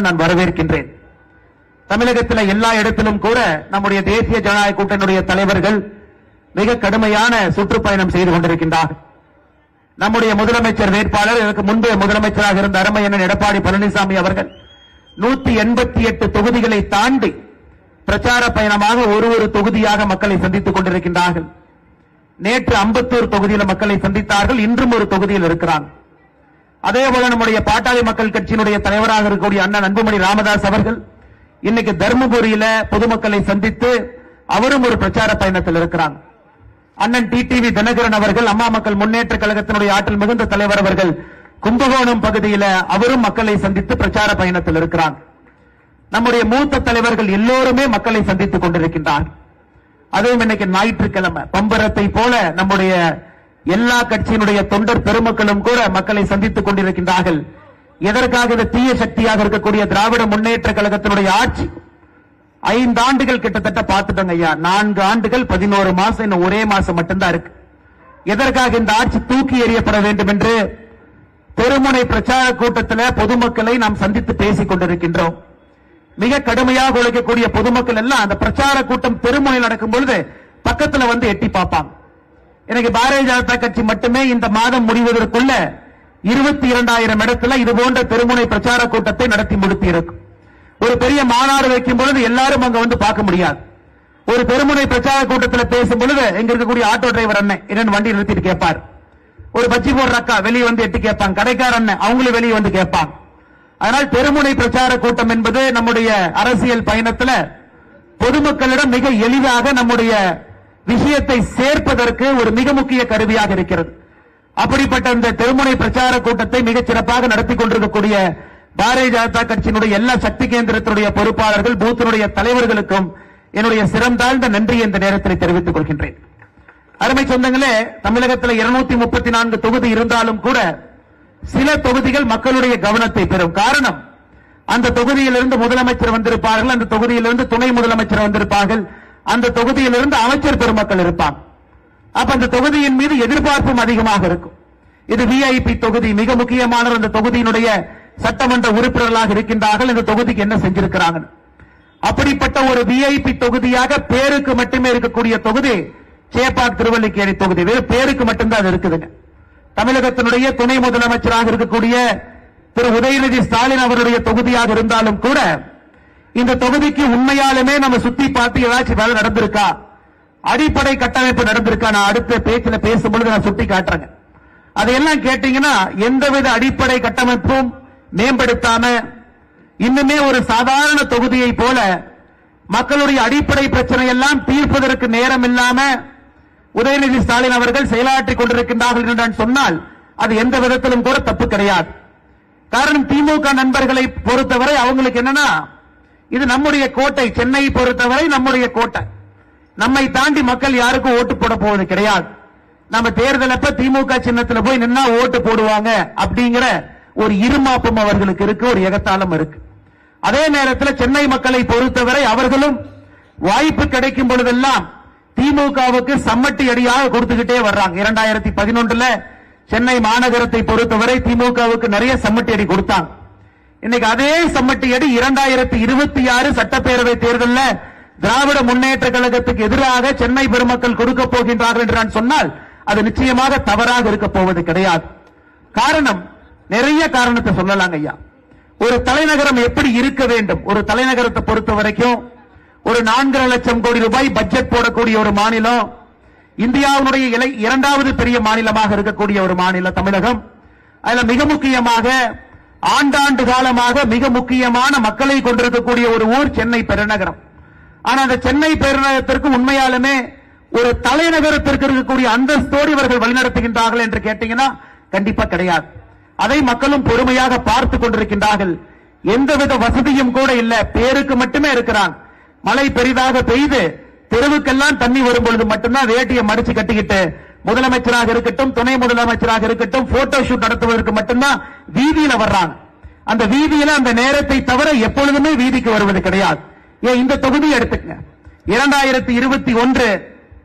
சொன்னால் நான் வரவேற்கின்றேன். தமிழகத்தில் எல்லா இடத்திலும் கூட நம்முடைய தேசிய ஜனநாயக கூட்டணியுடைய தலைவர்கள் மிக கடுமையான சுற்றுப்பயணம் செய்து கொண்டிருக்கின்றார்கள். நம்முடைய முதலமைச்சர் வேட்பாளர், இதற்கு முன்பு முதலமைச்சராக இருந்த அருமையண்ணன் எடப்பாடி பழனிசாமி அவர்கள் 188 தொகுதிகளை தாண்டி பிரச்சார பயணமாக ஒரு தொகுதியாக மக்களை சந்தித்துக் கொண்டிருக்கின்றார்கள். நேற்று அம்பத்தூர் தொகுதியில் மக்களை சந்தித்தார்கள். இன்றும் ஒரு தொகுதியில் இருக்கிறார். அதேபோல நம்முடைய பாட்டாளி மக்கள் கட்சியினுடைய தலைவராக இருக்கக்கூடிய அண்ணன் அன்புமணி ராமதாஸ் அவர்கள் இன்னைக்கு தர்மபுரியில பொதுமக்களை சந்தித்து அவரும் ஒரு பிரச்சார பயணத்தில் இருக்கிறார். அண்ணன் டிடிவி தினகரன் அவர்கள் அம்மா மக்கள் முன்னேற்ற கழகத்தினுடைய ஆற்றல் மிகுந்த தலைவர் அவர்கள் கும்பகோணம் பகுதியில் அவரும் மக்களை சந்தித்து பிரச்சார பயணத்தில் இருக்கிறார். நம்முடைய மூத்த தலைவர்கள் எல்லோருமே மக்களை சந்தித்துக் கொண்டிருக்கின்றார். அதுவும் இன்னைக்கு ஞாயிற்றுக்கிழமை பம்பரத்தை போல நம்முடைய எல்லா கட்சியினுடைய தொண்டர் பெருமக்களும் கூட மக்களை சந்தித்துக் கொண்டிருக்கின்றார்கள். எதற்காக இந்த தீய சக்தியாக இருக்கக்கூடிய திராவிட முன்னேற்ற கழகத்தினுடைய ஆட்சி 5 ஆண்டுகள் கிட்டத்தட்ட பார்த்துட்டோங்க ஐயா. 4 ஆண்டுகள் 11 மாசம், இன்னும் ஒரே மாசம் மட்டும்தான் இருக்கு. எதற்காக இந்த ஆட்சி தூக்கி எறியப்பட வேண்டும் என்று தெருமுனை பிரச்சார கூட்டத்தில் பொதுமக்களை நாம் சந்தித்து பேசிக் கொண்டிருக்கின்றோம். மிக கடுமையாக உழைக்கக்கூடிய பொதுமக்கள் எல்லாம் அந்த பிரச்சார கூட்டம் தெருமுனையில் நடக்கும் பொழுது பக்கத்தில் வந்து எட்டி பார்ப்பாங்க. எனக்கு பாரதிய ஜனதா கட்சி மட்டுமே இந்த மாதம் முடிவதற்குள்ள 22,000 இடத்துல இது போன்ற தெருமுனை பிரச்சார கூட்டத்தை நடத்தி முடித்து இருக்கும். ஒரு பெரிய மாநாடு வைக்கும் பொழுது எல்லாரும் அங்க வந்து பார்க்க முடியாது. ஒரு தெருமுனை பிரச்சார கூட்டத்தில் பேசும் பொழுது எங்க இருக்கக்கூடிய ஆட்டோ டிரைவர் அண்ணன் என்னன்னு வண்டி நிறுத்திட்டு கேட்பார். ஒரு பச்சி போடுற அக்கா வெளியே வந்து எட்டி கேட்பாங்க. கடைக்கார அண்ணன் அவங்களும் வெளியே வந்து கேட்பாங்க. அதனால் தெருமுனை பிரச்சார கூட்டம் என்பது நம்முடைய அரசியல் பயணத்தில் பொதுமக்களிடம் மிக எளிதாக நம்முடைய விஷயத்தை சேர்ப்பதற்கு ஒரு மிக முக்கிய கருவியாக இருக்கிறது. அப்படிப்பட்ட இந்த தெருமுனை பிரச்சார கூட்டத்தை மிகச் சிறப்பாக நடத்தி கொண்டிருக்கக்கூடிய பாரதிய ஜனதா கட்சியினுடைய எல்லா சக்தி கேந்திரத்தினுடைய பொறுப்பாளர்கள், பூத்தினுடைய தலைவர்களுக்கும் என்னுடைய சிறந்தாழ்ந்த நன்றியை இந்த நேரத்தில் தெரிவித்துக் கொள்கின்றேன். அருமை சொந்தங்களே, தமிழகத்தில் 234 தொகுதி இருந்தாலும் கூட சில தொகுதிகள் மக்களுடைய கவனத்தை பெறும். காரணம், அந்த தொகுதியிலிருந்து முதலமைச்சர் வந்திருப்பார்கள், அந்த தொகுதியிலிருந்து துணை முதலமைச்சர் வந்திருப்பார்கள், அந்த தொகுதியிலிருந்து அமைச்சர் பெருமக்கள் இருப்பாங்க. அப்ப அந்த தொகுதியின் மீது எதிர்பார்ப்பும் அதிகமாக இருக்கும். இது விஐபி தொகுதி, மிக முக்கியமான அந்த தொகுதியினுடைய சட்டமன்ற உறுப்பினர்களாக இருக்கின்றார்கள். இந்த தொகுதிக்கு என்ன செஞ்சிருக்கிறாங்க? அப்படிப்பட்ட ஒரு விஐபி தொகுதியாக பேருக்கு மட்டுமே இருக்கக்கூடிய தொகுதி சேப்பாக் திருவல்லிக்கேணி தொகுதி. வேறு பேருக்கு மட்டும்தான் இருக்குதுங்க. தமிழகத்தினுடைய துணை முதலமைச்சராக இருக்கக்கூடிய திரு உதயநிதி ஸ்டாலின் அவருடைய தொகுதியாக இருந்தாலும் கூட இந்த தொகுதிக்கு உண்மையாலுமே நம்ம சுத்தி பார்த்து ஏதாச்சும் வேலை நடந்திருக்கா, அடிப்படை கட்டமைப்பு நடந்திருக்கா? நான் அடுத்த பேச்சில் பேசும்பொழுது நான் சுட்டி காட்டுறேங்க. அதையெல்லாம் கேட்டீங்கன்னா எந்தவித அடிப்படை கட்டமைப்பும் மேம்படுத்தாம இன்னுமே ஒரு சாதாரண தொகுதியை போல மக்களுடைய அடிப்படை பிரச்சனை எல்லாம் தீர்ப்பதற்கு நேரம் இல்லாம உதயநிதி ஸ்டாலின் அவர்கள் செயலாற்றிக் கொண்டிருக்கின்றார்கள் என்று நான் சொன்னால் அது எந்த விதத்திலும் கூட தப்பு கிடையாது. காரணம், திமுக நண்பர்களை பொறுத்தவரை அவங்களுக்கு என்னன்னா, இது நம்முடைய கோட்டை, சென்னை பொறுத்தவரை நம்முடைய கோட்டை, நம்மை தாண்டி மக்கள் யாருக்கும் ஓட்டு போட போவது கிடையாது. நம்ம தேர்தல் அப்ப திமுக சின்னத்தில் போய் நின்னா ஓட்டு போடுவாங்க அப்படிங்கிற ஒரு இருமாப்பம் அவர்களுக்கு இருக்கு, ஒரு எகத்தாளம் இருக்கு. அதே நேரத்தில் சென்னை மக்களை பொறுத்தவரை அவர்களும் வாய்ப்பு கிடைக்கும் பொழுதெல்லாம் திமுகவுக்கு சம்மட்டி அடியாக கொடுத்துக்கிட்டே வர்றாங்க. 2011 சென்னை மாநகரத்தை பொறுத்தவரை திமுகவுக்கு நிறைய சம்மட்டி அடி கொடுத்தாங்க. இன்னைக்கு அதே சம்மட்டி அடி 2026 சட்டப்பேரவை தேர்தலில் திராவிட முன்னேற்ற கழகத்துக்கு எதிராக சென்னை பெருமக்கள் கொடுக்க போகின்றார்கள் என்று நான் சொன்னால் அது நிச்சயமாக தவறாக இருக்க போவது கிடையாது. காரணம், நிறைய காரணத்தை சொல்லலாங்க ஐயா. ஒரு தலைநகரம் எப்படி இருக்க வேண்டும்? ஒரு தலைநகரத்தை பொறுத்த வரைக்கும் ஒரு 4.5 லட்சம் கோடி ரூபாய் பட்ஜெட் போடக்கூடிய ஒரு மாநிலம், இந்தியாவுடைய 2வது பெரிய மாநிலமாக இருக்கக்கூடிய ஒரு மாநிலம் தமிழகம். அதுல மிக முக்கியமாக ஆண்டாண்டு காலமாக மிக முக்கியமான மக்களை கொண்டிருக்கக்கூடிய ஒரு ஊர் சென்னை பெருநகரம். ஆனா அந்த சென்னை பெருநகரத்திற்கு உண்மையாலுமே ஒரு தலைநகரத்திற்கு இருக்கக்கூடிய அந்தஸ்தோடு இவர்கள் வழிநடத்துகின்றார்கள் என்று கேட்டீங்கன்னா கண்டிப்பா கிடையாது. அதை மக்களும் பொறுமையாக பார்த்து கொண்டிருக்கின்றார்கள். எந்தவித வசதியும் கூட இல்ல, பேருக்கு மட்டுமே இருக்கிறான். மழை பெரிதாக பெய்து தெருவுக்கெல்லாம் தண்ணி வரும் பொழுது மட்டும்தான் வேட்டியை மடிச்சு கட்டிக்கிட்டு முதலமைச்சராக இருக்கட்டும் துணை முதலமைச்சராக இருக்கட்டும் போட்டோ ஷூட் நடத்துவதற்கு மட்டும்தான் வீதியில வர்றாங்க. அந்த வீதியில அந்த நேரத்தை தவிர எப்பொழுதுமே வீதிக்கு வருவது கிடையாது. ஏன் இந்த தொகுதியை எடுத்துக்கங்க. 2021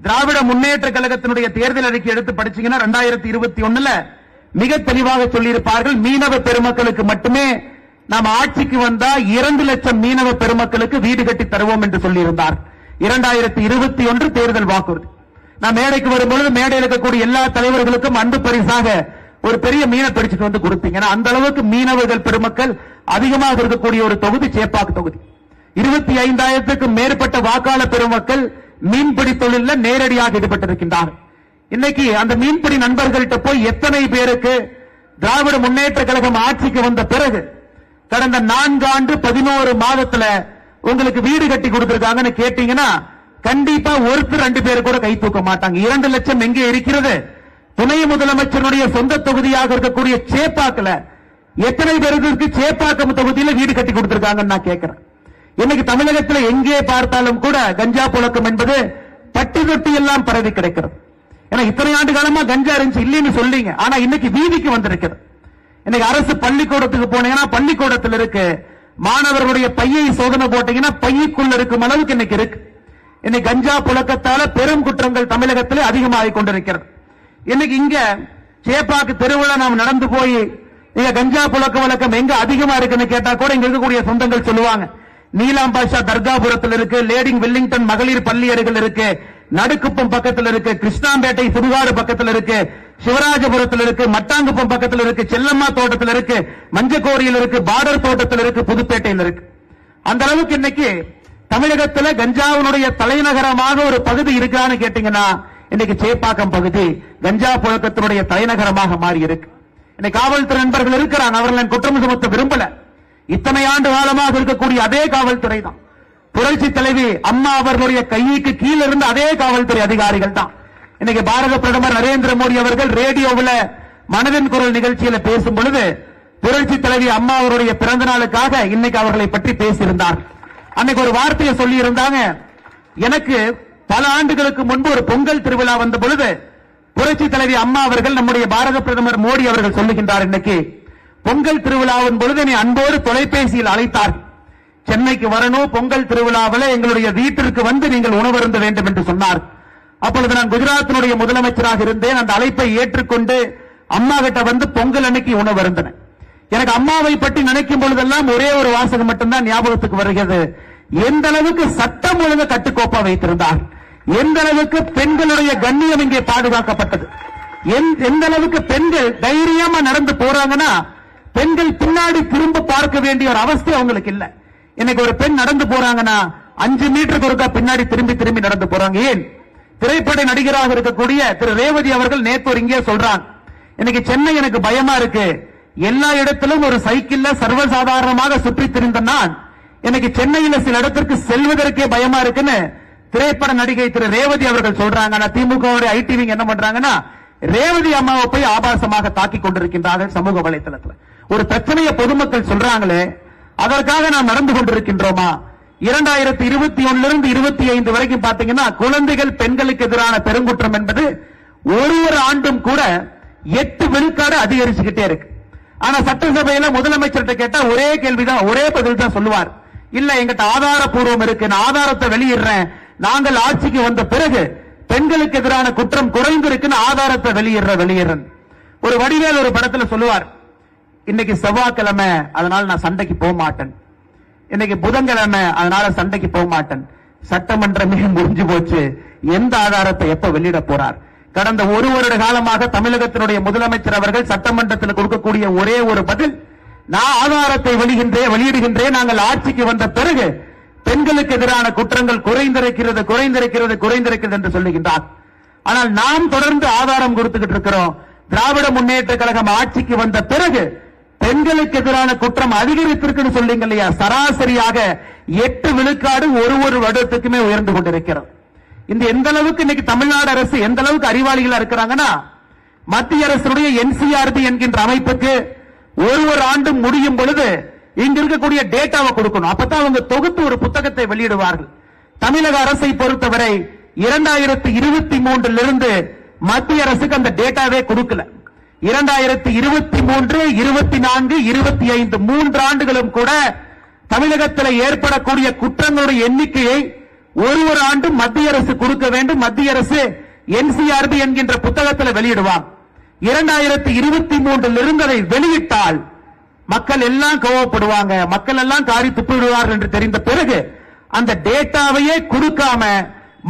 திராவிட முன்னேற்ற கழகத்தினுடைய தேர்தல் அறிக்கை எடுத்து படிச்சீங்கன்னா 2021 மிக தெளிவாக சொல்லியிருப்பார்கள், மீனவ பெருமக்களுக்கு மட்டுமே நாம் ஆட்சிக்கு வந்தா 2 லட்சம் மீனவ பெருமக்களுக்கு வீடு கட்டி தருவோம் என்று சொல்லியிருந்தார். 2021 தேர்தல் வாக்குறுதி. நான் மேடைக்கு வரும்பொழுது மேடையில் இருக்கக்கூடிய எல்லா தலைவர்களுக்கும் அன்பு பரிசாக ஒரு பெரிய மீனை பிடிச்சிட்டு வந்து கொடுத்தீங்க. அந்த அளவுக்கு மீனவர்கள் பெருமக்கள் அதிகமாக இருக்கக்கூடிய ஒரு தொகுதி சேப்பாக்கு தொகுதி. 25,000க்கும் மேற்பட்ட வாக்காளர் பெருமக்கள் மீன்பிடி தொழிலில் நேரடியாக ஈடுபட்டிருக்கின்றார். இன்னைக்கு அந்த மீன்பிடி நண்பர்கள்ட்ட போய் எத்தனை பேருக்கு திராவிட முன்னேற்ற கழகம் ஆட்சிக்கு வந்த பிறகு கடந்த 4 ஆண்டு 11 மாதத்துல உங்களுக்கு வீடு கட்டி கொடுத்திருக்காங்கன்னு கேட்டீங்கன்னா கண்டிப்பா ஒருத்தர் 2 பேர் கூட கை தூக்க மாட்டாங்க. 2 லட்சம் எங்கே இருக்கிறது? துணை முதலமைச்சருடைய சொந்த தொகுதியாக இருக்கக்கூடிய சேப்பாக்குல எத்தனை பேருக்கு சேப்பாக்கம் தொகுதியில வீடு கட்டி கொடுத்திருக்காங்கன்னு நான் கேட்கிறேன். இன்னைக்கு தமிழகத்தில் எங்கே பார்த்தாலும் கூட கஞ்சா புழக்கம் என்பது பட்டி தொட்டி எல்லாம் பரவி கிடைக்கிறது. ஏன்னா இத்தனை ஆண்டு காலமா கஞ்சா இருந்துச்சு இல்லைன்னு சொல்லிங்க, ஆனா இன்னைக்கு வீதிக்கு வந்திருக்கிறது. இன்னைக்கு அரசு பள்ளிக்கூடத்துக்கு போனீங்கன்னா பள்ளிக்கூடத்தில் இருக்கு, மாணவர்களுடைய பையை சோதனை போட்டீங்கன்னா பையுக்குள்ள இருக்கும் அளவுக்கு இன்னைக்கு இருக்கு. இன்னைக்கு கஞ்சா புழக்கத்தால பெரும் குற்றங்கள் தமிழகத்தில் அதிகமாகிக் கொண்டிருக்கிறது. இன்னைக்கு இங்க சேப்பாக்கு தெருவில் நாம் நடந்து போய் இங்க கஞ்சா புழக்க வழக்கம் எங்க அதிகமா இருக்குன்னு கேட்டா கூட இங்க இருக்கக்கூடிய சொந்தங்கள் சொல்லுவாங்க. நீலாம் பாஷா தர்காபுரத்தில் இருக்கு, லேடிங் வெல்லிங்டன் மகளிர் பள்ளி அருகில் இருக்கு, நடுக்குப்பம் பக்கத்தில் இருக்கு, கிருஷ்ணாம்பேட்டை சுடுகாடு பக்கத்தில் இருக்கு, சிவராஜபுரத்தில் இருக்கு, மட்டாங்குப்பம் பக்கத்தில் இருக்கு, செல்லம்மா தோட்டத்தில் இருக்கு, மஞ்சக்கோரியில் இருக்கு, பார்டர் தோட்டத்தில் இருக்கு, புதுப்பேட்டையில் இருக்கு. அந்த அளவுக்கு இன்னைக்கு தமிழகத்தில் கஞ்சாவினுடைய தலைநகரமாக ஒரு பகுதி இருக்கான்னு கேட்டீங்கன்னா இன்னைக்கு சேப்பாக்கம் பகுதி கஞ்சா புழக்கத்தினுடைய தலைநகரமாக மாறி இருக்கு. இன்னைக்கு காவல்துறை நண்பர்கள் இருக்கிறாங்க, அவர்கள் குற்றம் சுமத்த விரும்பல. இத்தனை ஆண்டு காலமாக இருக்கக்கூடிய அதே காவல்துறை தான். புரட்சி தலைவி அம்மா அவர்களுடைய கைக்கு கீழே இருந்த அதே காவல்துறை அதிகாரிகள் தான். இன்னைக்கு பாரத பிரதமர் நரேந்திர மோடி அவர்கள் ரேடியோவில் மனதின் குரல் நிகழ்ச்சியில் பேசும் பொழுது புரட்சி தலைவி அம்மா அவருடைய பிறந்த நாளுக்காக இன்னைக்கு அவர்களை பற்றி பேசியிருந்தார். அன்னைக்கு ஒரு வார்த்தையை சொல்லி இருந்தாங்க. எனக்கு பல ஆண்டுகளுக்கு முன்பு ஒரு பொங்கல் திருவிழா வந்த பொழுது புரட்சி தலைவி அம்மா அவர்கள் நம்முடைய பாரத பிரதமர் மோடி அவர்கள் சொல்லுகின்றார், இன்னைக்கு பொங்கல் திருவிழாவின் பொழுது என்னை அன்போடு தொலைபேசியில் அழைத்தார். சென்னைக்கு வரணும், பொங்கல் திருவிழாவில் எங்களுடைய வீட்டிற்கு வந்து நீங்கள் உணவருந்த வேண்டும் என்று சொன்னார். அப்பொழுது நான் குஜராத்தினுடைய முதலமைச்சராக இருந்தேன். அந்த அழைப்பை ஏற்றுக்கொண்டு அம்மா கிட்ட வந்து பொங்கல் அன்னைக்கு உணவருந்தேன். எனக்கு அம்மாவை பற்றி நினைக்கும் பொழுதெல்லாம் ஒரே ஒரு வாசகம் மட்டும்தான் ஞாபகத்துக்கு வருகிறது. எந்த அளவுக்கு சட்டம் ஒழுங்கு கட்டுக்கோப்பா வைத்திருந்தார், எந்த அளவுக்கு பெண்களுடைய கண்ணியம் இங்கே பாதுகாக்கப்பட்டது, எந்த அளவுக்கு பெண்கள் தைரியமா நடந்து போறாங்கன்னா பெண்கள் பின்னாடி திரும்ப பார்க்க வேண்டிய ஒரு அவஸ்தை அவங்களுக்கு இல்ல. இன்னைக்கு ஒரு பெண் நடந்து போறாங்கன்னா 5 மீட்டருக்கு ஒருக்கா பின்னாடி திரும்பி திரும்பி நடந்து போறாங்க. ஏன்? திரைப்பட நடிகராக இருக்கக்கூடிய திரு ரேவதி அவர்கள் நேற்று இங்கே சொல்றாங்க, இன்னைக்கு சென்னை எனக்கு பயமா இருக்கு, எல்லா இடத்திலும் ஒரு சைக்கிள்ல சர்வசாதாரணமாக சுற்றி திரிந்த நான் எனக்கு சென்னையில சில இடத்திற்கு செல்வதற்கே பயமா இருக்குன்னு திரைப்பட நடிகை திரு ரேவதி அவர்கள் சொல்றாங்க. திமுக ஐடி என்ன பண்றாங்கன்னா ரேவதி அம்மாவை போய் ஆபாசமாக தாக்கிக் கொண்டிருக்கின்றார்கள் சமூக வலைதளத்தில். ஒரு பிரச்சனையை பொதுமக்கள் சொல்றாங்களே, அதற்காக நாம் நடந்து கொண்டிருக்கின்றோமா? 2021 25 வரைக்கும் பாத்தீங்கன்னா குழந்தைகள் பெண்களுக்கு எதிரான பெருங்குற்றம் என்பது ஒரு ஆண்டும் கூட 8 விழுக்காடு அதிகரிச்சுக்கிட்டே இருக்கு. ஆனா சட்டசபையில முதலமைச்சர்கிட்ட கேட்டா ஒரே கேள்விதான், ஒரே பதில் தான் சொல்லுவார், இல்ல எங்கிட்ட ஆதாரப்பூர்வம் இருக்கு, நான் ஆதாரத்தை வெளியிடுறேன், நாங்கள் ஆட்சிக்கு வந்த பிறகு பெண்களுக்கு எதிரான குற்றம் குறைந்திருக்குன்னு ஆதாரத்தை வெளியிடுறேன். ஒரு வடிவேல் ஒரு படத்துல சொல்லுவார், இன்னைக்கு செவ்வாய்க்கிழமை அதனால நான் சண்டைக்கு போக மாட்டேன், இன்னைக்கு புதன்கிழமை அதனால சண்டைக்கு போக மாட்டேன், சட்டமன்றமே முடிஞ்சு போச்சு, எந்த ஆதாரத்தை எப்ப வெளியிட போறார்? கடந்த ஒரு வருட காலமாக தமிழகத்தினுடைய முதலமைச்சர் அவர்கள் சட்டமன்றத்தில் கொடுக்கக்கூடிய ஒரே ஒரு பதில், நான் ஆதாரத்தை வெளியிடுகின்றேன், நாங்கள் ஆட்சிக்கு வந்த பிறகு பெண்களுக்கு எதிரான குற்றங்கள் குறைந்திருக்கிறது என்று சொல்லுகின்றார். ஆனால் நாம் தொடர்ந்து ஆதாரம் கொடுத்துக்கிட்டு இருக்கிறோம். திராவிட முன்னேற்ற கழகம் ஆட்சிக்கு வந்த பிறகு பெண்களுக்கு எதிரான குற்றம் அதிகரித்திருக்குன்னு சொல்றீங்க இல்லையா, சராசரியாக 8 விழுக்காடு ஒரு வருடத்துக்குமே உயர்ந்து கொண்டிருக்கிறது. இந்த எந்த அளவுக்கு இன்னைக்கு தமிழ்நாடு அரசு எந்த அளவுக்கு அறிவாளிகளா இருக்கிறாங்கன்னா, மத்திய அரசுடைய NCRB என்கின்ற அமைப்புக்கு ஒரு ஆண்டு முடியும் பொழுது இங்க இருக்கக்கூடிய டேட்டாவை கொடுக்கணும். அப்பதான் அவங்க தொகுத்து ஒரு புத்தகத்தை வெளியிடுவார்கள். தமிழக அரசை பொறுத்தவரை 2023 இருந்து மத்திய அரசுக்கு அந்த டேட்டாவே கொடுக்கல. 2023, 24, 25 3 ஆண்டுகளும் கூட தமிழகத்தில் ஏற்படக்கூடிய குற்றங்களுடைய எண்ணிக்கையை ஒரு ஆண்டு மத்திய அரசு கொடுக்க வேண்டும். மத்திய அரசு NCRB என்கின்ற புத்தகத்தில் வெளியிடுவார். 2023 இருந்து அதை வெளியிட்டால் மக்கள் எல்லாம் கோவப்படுவாங்க, மக்கள் எல்லாம் காரி துப்பிடுவார்கள் என்று தெரிந்த பிறகு அந்த டேட்டாவையே கொடுக்காம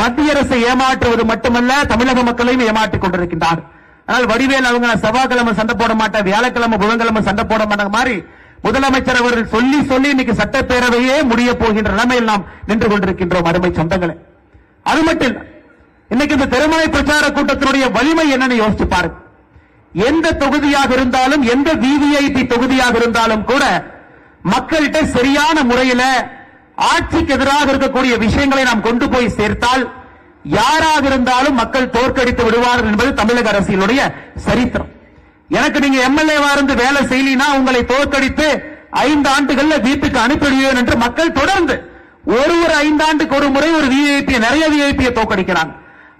மத்திய அரசை ஏமாற்றுவது மட்டுமல்ல, தமிழக மக்களையும் ஏமாற்றிக் கொண்டிருக்கின்றார். ஆனால் வடிவேல் அவங்க செவ்வாய்க்கிழமை சண்டை போட மாட்டேன், வியாழக்கிழமை புதன்கிழமை சண்டை போட மாட்டாங்க மாதிரி முதலமைச்சர் அவர்கள் சொல்லி சொல்லி இன்னைக்கு சட்டப்பேரவையே முடிய போகின்ற நிலைமையில் நாம் நின்று கொண்டிருக்கின்றோம் அருமை சொந்தங்களே. அது மட்டும் இல்ல, இன்னைக்கு இந்த திருமலை பிரச்சார கூட்டத்தினுடைய வலிமை என்னன்னு யோசிச்சு பாருங்க. எந்த தொகுதியாக இருந்தாலும், எந்த விவிஐபி தொகுதியாக இருந்தாலும் கூட மக்கள்கிட்ட சரியான முறையில் ஆட்சிக்கு எதிராக இருக்கக்கூடிய விஷயங்களை நாம் கொண்டு போய் சேர்த்தால் யாராக இருந்தாலும் மக்கள் தோற்கடித்து விடுவார்கள் என்பது தமிழக அரசியலுடைய சரித்திரம். எனக்கு நீங்க எம்எல்ஏவா இருந்து வேலை செய்யலினா உங்களை தோற்கடித்து 5 ஆண்டுகள்ல வீட்டுக்கு அனுப்பிடுவேன் என்று மக்கள் தொடர்ந்து ஒரு 5 ஆண்டுக்கு ஒரு முறை ஒரு விஐபி, நிறைய விஐபியை தோற்கடிக்கிறாங்க.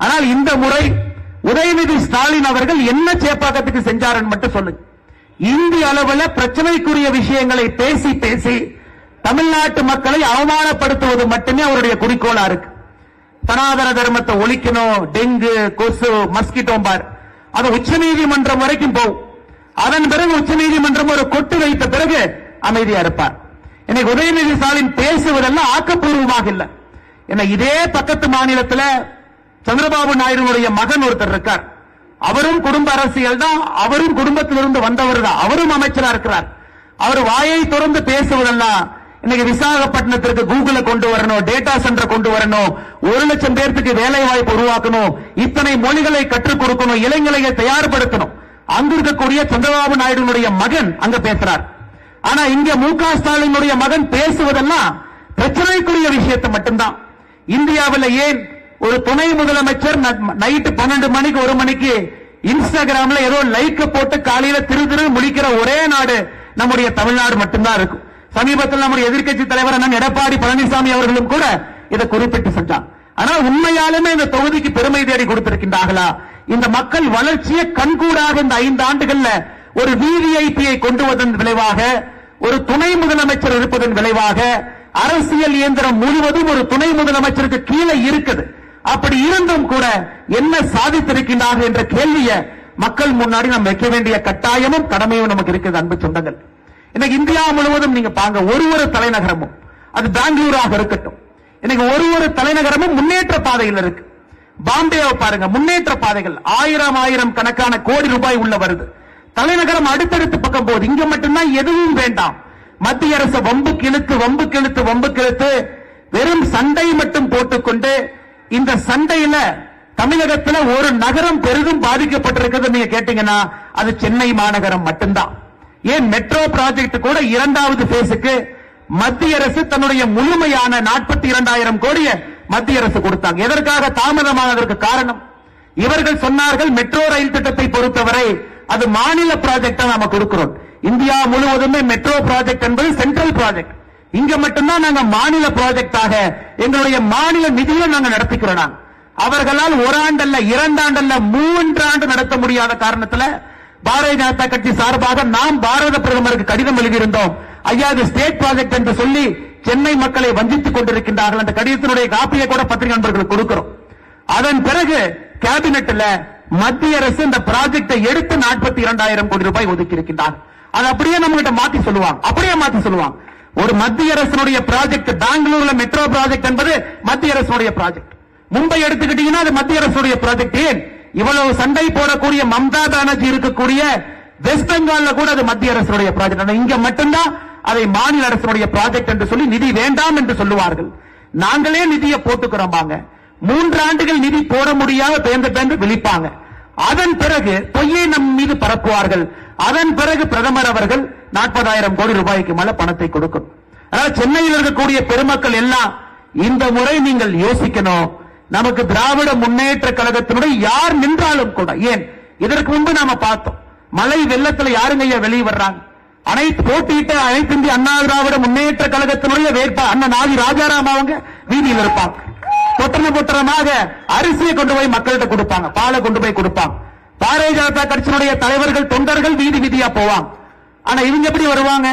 ஆனால் இந்த முறை உதயநிதி ஸ்டாலின் அவர்கள் என்ன சேப்பாக்கத்துக்கு செஞ்சாருன்னு மட்டும் சொல்லுங்க. இந்திய அளவில் பிரச்சனைக்குரிய விஷயங்களை பேசி பேசி தமிழ்நாட்டு மக்களை அவமானப்படுத்துவது மட்டுமே அவருடைய குறிக்கோளா இருக்கு. சனாதன தர்மத்தை ஒழிக்கணும், டெங்கு, கொசு, மஸ்கிட்டோ பார், அது உச்சநீதிமன்றம் வரைக்கும் போகும். அதன் பிறகு உச்சநீதிமன்றம் ஒரு கொட்டு வைத்த பிறகு அமைதியா இருப்பார். இன்னைக்கு உதயநிதி ஸ்டாலின் பேசுவதெல்லாம் ஆக்கப்பூர்வமாக இல்லை. இதே பக்கத்து மாநிலத்தில் சந்திரபாபு நாயுடுடைய மகன் ஒருத்தர் இருக்கார். அவரும் குடும்ப அரசியல் தான், அவரும் குடும்பத்திலிருந்து வந்தவர் தான், அவரும் அமைச்சரா இருக்கிறார். அவர் வாயை திறந்து பேசுவதெல்லாம் இன்னைக்கு விசாகப்பட்டினத்திற்கு கூகுளை கொண்டு வரணும், டேட்டா சென்டர் கொண்டு வரணும், 1 லட்சம் பேருக்கு வேலை வாய்ப்பு உருவாக்கணும், இத்தனை மொழிகளை கற்றுக் கொடுக்கணும், இளைஞர்களை தயார்படுத்தணும். அங்க இருக்கக்கூடிய சந்திரபாபு நாயுடுடைய மகன் அங்க பேசுறார். ஆனா இங்க மு.க. ஸ்டாலினுடைய மகன் பேசுவதெல்லாம் பிரச்சனைக்குரிய விஷயத்தை மட்டும்தான். இந்தியாவில் ஏன் ஒரு துணை முதலமைச்சர் நைட்டு 12 மணிக்கு 1 மணிக்கு இன்ஸ்டாகிராம்ல ஏதோ லைக் போட்டு காலையில திரு முழிக்கிற ஒரே நாடு நம்முடைய தமிழ்நாடு மட்டும்தான் இருக்கும். சமீபத்தில் நம்முடைய எதிர்க்கட்சி தலைவர் எடப்பாடி பழனிசாமி அவர்களும் கூட இதை குறிப்பிட்டு சென்றார். ஆனால் உண்மையாலுமே இந்த தொகுதிக்கு பெருமை தேடி கொடுத்திருக்கின்றார்களா? இந்த மக்கள் வளர்ச்சியை கண்கூடாக இந்த 5 ஆண்டுகள்ல ஒரு விவிஐபியை கொண்டு வந்ததன் விளைவாக, ஒரு துணை முதலமைச்சர் இருப்பதன் விளைவாக, அரசியல் இயந்திரம் முழுவதும் ஒரு துணை முதலமைச்சருக்கு கீழே இருக்குது. அப்படி இருந்தும் கூட என்ன சாதித்திருக்கின்றார்கள் என்ற கேள்வியை மக்கள் முன்னாடி நாம் வைக்க வேண்டிய கட்டாயமும் கடமையும் நமக்கு இருக்குது. அன்பு சொந்தங்கள், இன்னைக்கு இந்தியா முழுவதும் நீங்க பாருங்க, ஒரு தலைநகரமும், அது பெங்களூராக இருக்கட்டும், இன்னைக்கு ஒரு தலைநகரமும் முன்னேற்ற பாதையில் இருக்கு. பாம்பேவை பாருங்க, முன்னேற்ற பாதைகள் 1000 கணக்கான கோடி ரூபாய் உள்ள வருது. தலைநகரம் அடுத்தடுத்து பக்கம் போகுது. இங்க மட்டும்தான் எதுவும் வேண்டாம். மத்திய அரசு வம்பு கிழத்து வெறும் சண்டை மட்டும் போட்டுக்கொண்டு, இந்த சண்டையில தமிழகத்தில் ஒரு நகரம் பெரிதும் பாதிக்கப்பட்டிருக்கிறது நீங்க கேட்டீங்கன்னா அது சென்னை மாநகரம் மட்டும்தான். ஏன் மெட்ரோ ப்ராஜெக்ட் கூட 2வது பேஸுக்கு மத்திய அரசு தன்னுடைய முழுமையான 42,000 கோடியை மத்திய அரசு கொடுத்தாங்க. எதற்காக தாமதமானதற்கு காரணம், இவர்கள் சொன்னார்கள் மெட்ரோ ரயில் திட்டத்தை பொறுத்தவரை அது மாநில ப்ராஜெக்டா நாம கொடுக்கிறோம். இந்தியா முழுவதுமே மெட்ரோ ப்ராஜெக்ட் என்பது சென்ட்ரல் ப்ராஜெக்ட். இங்க மட்டும்தான் நாங்க மாநில ப்ராஜெக்டாக எங்களுடைய மாநில நிதியை நாங்க நடத்திக்கிறோம். அவர்களால் 1 ஆண்டல்ல 2 ஆண்டல்ல 3 ஆண்டு நடத்த முடியாத காரணத்தில் பாரதிய ஜனதா கட்சி சார்பாக நாம் பாரத பிரதமருக்கு கடிதம் எழுதியிருந்தோம். ஐயா, இது ஸ்டேட் ப்ராஜெக்ட் என்று சொல்லி சென்னை மக்களை வஞ்சித்துக் கொண்டிருக்கின்றார்கள். அந்த கடிதத்தினுடைய காப்பியை கூட பத்திரிகை நண்பர்களுக்கு கொடுக்கிறோம். அதன் பிறகு கேபினெட்ல மத்திய அரசு இந்த ப்ராஜெக்டை எடுத்து 42,000 கோடி ரூபாய் ஒதுக்கி இருக்கின்றார். அது அப்படியே நம்ம கிட்ட மாத்தி சொல்லுவாங்க. ஒரு மத்திய அரசுடைய ப்ராஜெக்ட், பெங்களூர்ல மெட்ரோ ப்ராஜெக்ட் என்பது மத்திய அரசுடைய ப்ராஜெக்ட். மும்பை எடுத்துக்கிட்டீங்கன்னா அது மத்திய அரசுடைய ப்ராஜெக்ட். ஏன் இவ்வளவு சண்டை போடக்கூடிய மம்தா பானர்ஜி இருக்கக்கூடிய வெஸ்ட் பெங்கால்ல கூட அது மத்திய அரசுடைய ப்ராஜெக்ட். இங்க மட்டும்தான் அதை மாநில அரசுடைய ப்ராஜெக்ட் என்று சொல்லி நிதி வேண்டாம் என்று சொல்லுவார்கள். நாங்களே நிதியை போட்டுக்கிறோம். 3 ஆண்டுகள் நிதி போட முடியாத பேர்ந்து விழிப்பாங்க. அதன் பிறகு பொய்யை நம் மீது பரப்புவார்கள். அதன் பிறகு பிரதமர் அவர்கள் 40,000 கோடி ரூபாய்க்கு மேல பணத்தை கொடுக்கும். அதாவது சென்னையில் இருக்கக்கூடிய பெருமக்கள் எல்லாம் இந்த முறை நீங்கள் யோசிக்கணும். நமக்கு திராவிட முன்னேற்ற கழகத்தினுடைய யார் நின்றாலும் கூட, ஏன் இதற்கு முன்பு நாம பார்த்தோம், மழை வெள்ளத்தில் யாருங்க வெளியே வர்றாங்க? போட்டியிட்ட அனைத்து இந்திய அண்ணா திராவிட முன்னேற்ற கழகத்தினுடைய வேட்பாளர் அண்ணன் நாவி ராஜாராம் அவங்க வீதியில் இருப்பாங்க. பொட்டணமாக அரிசியை கொண்டு போய் மக்கள்கிட்ட கொடுப்பாங்க, பாலை கொண்டு போய் கொடுப்பாங்க. பாரதிய ஜனதா கட்சியினுடைய தலைவர்கள் தொண்டர்கள் வீதியா போவாங்க. ஆனா இவங்க எப்படி வருவாங்க?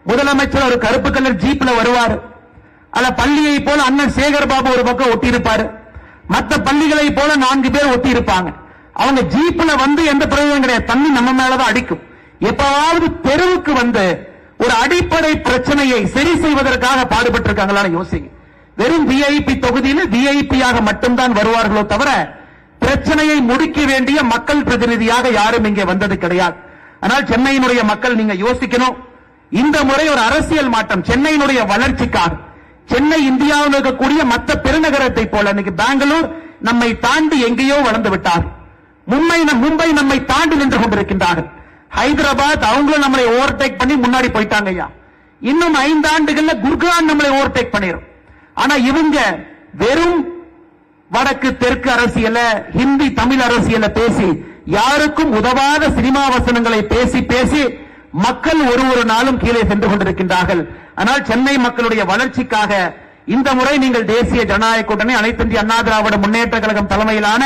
முதலமைச்சர் ஒரு கருப்பு கலர் ஜீப்ல வருவாரு. அல்ல பள்ளியை போல அண்ணன் சேகர் பாபு ஒரு பக்கம் ஒட்டி இருப்பாரு, மற்ற பள்ளிகளை போல 4 பேர் ஒட்டி இருப்பாங்க. அவங்க ஜீப்ல வந்து எந்த பிரயோஜனம் கிடையாது, தண்ணி நம்ம மேலதான் அடிக்கும். எப்பாவது தெருவுக்கு வந்து ஒரு அடிப்படை பிரச்சனையை சரி செய்வதற்காக பாடுபட்டிருக்காங்களா யோசிங்க. வெறும் விஐபி தொகுதியில் விஐபியாக மட்டும்தான் வருவார்களோ தவிர பிரச்சனையை முடிக்க வேண்டிய மக்கள் பிரதிநிதியாக யாரும் இங்கே வந்தது கிடையாது. ஆனால் சென்னையினுடைய மக்கள் நீங்க யோசிக்கணும். இந்த முறை ஒரு அரசியல் மாற்றம் சென்னையினுடைய வளர்ச்சிக்காக, சென்னை இந்தியாவில் இருக்கக்கூடிய மற்ற பெருநகரத்தை போல இன்னைக்கு பெங்களூர் நம்மை தாண்டி எங்கேயோ வளர்ந்து விட்டார். மும்பை நம்மை தாண்டி நின்று கொண்டிருக்கின்றார்கள். ஹைதராபாத் அவங்களும் நம்மளை ஓவர்டேக் பண்ணி முன்னாடி போயிட்டாங்க ஐயா. இன்னும் 5 ஆண்டுகள்ல குர்கான் நம்மளை ஓவர்டேக் பண்ணிடும். ஆனா இவங்க வெறும் வடக்கு தெற்கு அரசியல, ஹிந்தி தமிழ் அரசியல பேசி யாருக்கும் உதவாத சினிமா வசனங்களை பேசி பேசி மக்கள் ஒரு நாளும் கீழே சென்று கொண்டிருக்கின்றார்கள். ஆனால் சென்னை மக்களுடைய வளர்ச்சிக்காக இந்த முறை நீங்கள் தேசிய ஜனநாயக கூட்டணி, அனைத்து இந்திய அண்ணா திராவிட முன்னேற்ற கழகம் தலைமையிலான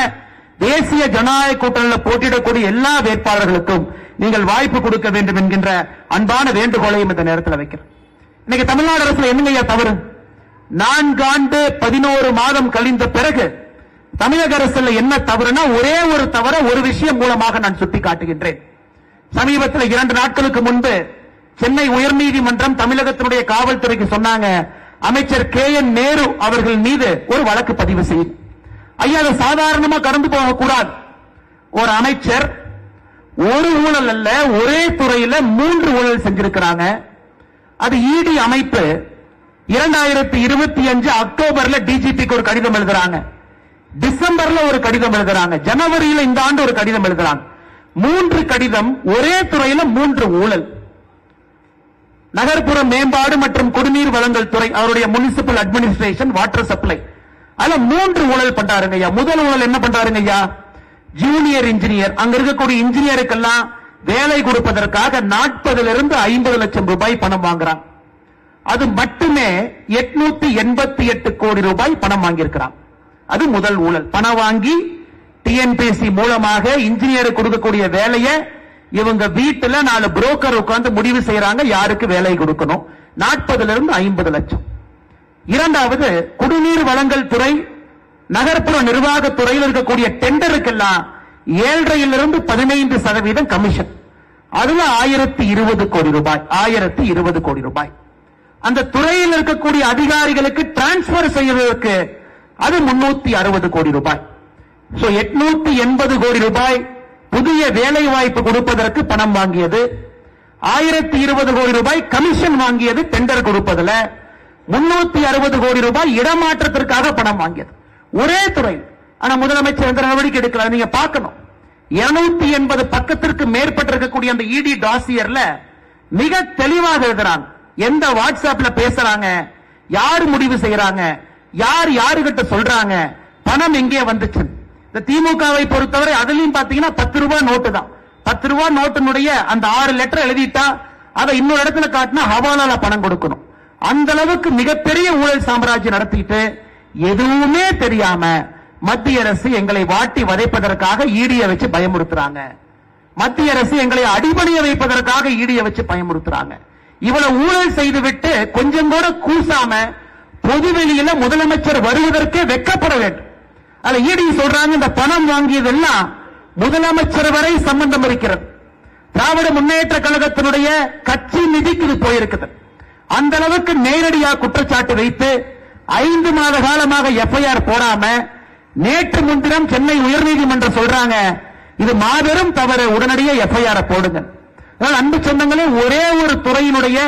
தேசிய ஜனநாயக கூட்டணியில் போட்டியிடக்கூடிய எல்லா வேட்பாளர்களுக்கும் நீங்கள் வாய்ப்பு கொடுக்க வேண்டும் என்கின்ற அன்பான வேண்டுகோளையும் இந்த நேரத்தில் வைக்கிறேன். இன்னைக்கு தமிழ்நாடு அரசுல என்னங்க தவறு? 4 ஆண்டு 11 மாதம் கழிந்த பிறகு தமிழக அரசுல என்ன தவறுனா ஒரே ஒரு தவற ஒரு விஷயம் மூலமாக நான் சுட்டிக்காட்டுகின்றேன். சமீபத்தில் 2 நாட்களுக்கு முன்பு சென்னை உயர்நீதிமன்றம் தமிழகத்தினுடைய காவல்துறைக்கு சொன்னாங்க, அமைச்சர் KN நேரு அவர்கள் மீது ஒரு வழக்கு பதிவு செய்யும். ஐயா, அதை சாதாரணமா கடந்து போகக்கூடாது. ஒரு அமைச்சர் ஒரு ஊழல் அல்ல, ஒரே துறையில 3 ஊழல் செஞ்சிருக்கிறாங்க. அது இடி அமைப்பு 2025 அக்டோபர்ல டிஜிபிக்கு ஒரு கடிதம் எழுதுறாங்க, டிசம்பர்ல ஒரு கடிதம் எழுதுறாங்க, ஜனவரியில இந்த ஆண்டு ஒரு கடிதம் எழுதுறாங்க. 3 கடிதம், ஒரே துறையில 3 ஊழல். நகர்ப்புற மேம்பாடு மற்றும் குடிநீர் வழங்கல் துறை, அவருடைய முனிசிபல் அட்மினிஸ்ட்ரேஷன், வாட்டர் சப்ளை, அதுல 3 ஊழல் பண்றாருங்க ஐயா. முதல் ஊழல் என்ன பண்றாருங்க ஐயா? ஜூனியர் இன்ஜினியர், அங்க இருக்கக்கூடிய இன்ஜினியருக்கெல்லாம் வேலை கொடுப்பதற்காக 40 - 50 லட்சம் ரூபாய் பணம் வாங்குறான். அது மட்டுமே 888 கோடி ரூபாய் பணம் வாங்கியிருக்கிறான். அது முதல் ஊழல். பணம் வாங்கி டிஎன்பிஎஸ்சி மூலமாக இன்ஜினியர் கொடுக்கக்கூடிய வேலையை இவங்க வீட்டுல 4 புரோக்கர் உட்கார்ந்து முடிவு செய்யறாங்க யாருக்கு வேலை கொடுக்கணும். 40 - 50 லட்சம். இரண்டாவது, குடிநீர் வழங்கல் துறை, நகர்ப்புற நிர்வாகத் துறையில் இருக்கக்கூடிய டெண்டருக்கெல்லாம் 7.5 - 15% கமிஷன். அதுல 1020 கோடி ரூபாய். 1020 கோடி ரூபாய் அந்த துறையில் இருக்கக்கூடிய அதிகாரிகளுக்கு டிரான்ஸ்பர் செய்வதற்கு அது 360 கோடி ரூபாய். 880 கோடி ரூபாய் புதிய வேலை வாய்ப்பு கொடுப்பதற்கு பணம் வாங்கியது. 1020 கோடி ரூபாய் கமிஷன் வாங்கியது டெண்டர் கொடுப்பதில். 360 கோடி ரூபாய் இடமாற்றத்திற்காக பணம் வாங்கியது ஒரே துறை. ஆனா முதலமைச்சர் எந்த நடவடிக்கை எடுக்கல. நீங்க பார்க்கணும், 280 பக்கத்திற்கு மேற்பட்டு இருக்கக்கூடிய அந்த இடி டாசியர்ல மிக தெளிவாக எழுதுறாங்க. எந்த வாட்ஸ்அப்ல பேசுறாங்க, யார் முடிவு செய்யறாங்க, யார் யாருகிட்ட சொல்றாங்க, பணம் எங்கே வந்துச்சு. இந்த திமுகவை பொறுத்தவரை அதுலயும் பாத்தீங்கன்னா 10 ரூபாய் நோட்டு தான். 10 ரூபாய் நோட்டினுடைய அந்த 6 லெட்டர் எழுதிட்டா அதை இன்னொரு இடத்துல காட்டினா ஹவாலால பணம் கொடுக்கணும். அந்த அளவுக்கு மிகப்பெரிய ஊழல் சாம்ராஜ்யம் நடத்திட்டு எதுவுமே தெரியாம மத்திய அரசு எங்களை வாட்டி வதைப்பதற்காக ஈடியை வச்சு பயமுறுத்துறாங்க. மத்திய அரசு எங்களை அடிபணிய வைப்பதற்காக ஈடியை வச்சு பயமுறுத்துறாங்க. இவ்வளவு ஊழல் செய்துவிட்டு கொஞ்சம் கூட கூசாம பொதுவெளியில முதலமைச்சர் வருவதற்கே வெட்கப்பட வேண்டும். அதுல ஈடி சொல்றாங்க, இந்த பணம் வாங்கியதெல்லாம் முதலமைச்சர் வரை சம்பந்தம் இருக்கிறது. திராவிட முன்னேற்ற கழகத்தினுடைய கட்சி நிதிக்கு இது போயிருக்குது. அந்த அளவுக்கு நேரடியாக குற்றச்சாட்டு வைத்து 5 மாத காலமாக எஃப்ஐஆர் போடாம நேற்று முன்தினம் சென்னை உயர்நீதிமன்றம் சொல்றாங்க, இது மாபெரும் தவறு, உடனடியாக எஃப்ஐஆர் போடுங்க. அன்பு சொந்தங்களே, ஒரே ஒரு துறையினுடைய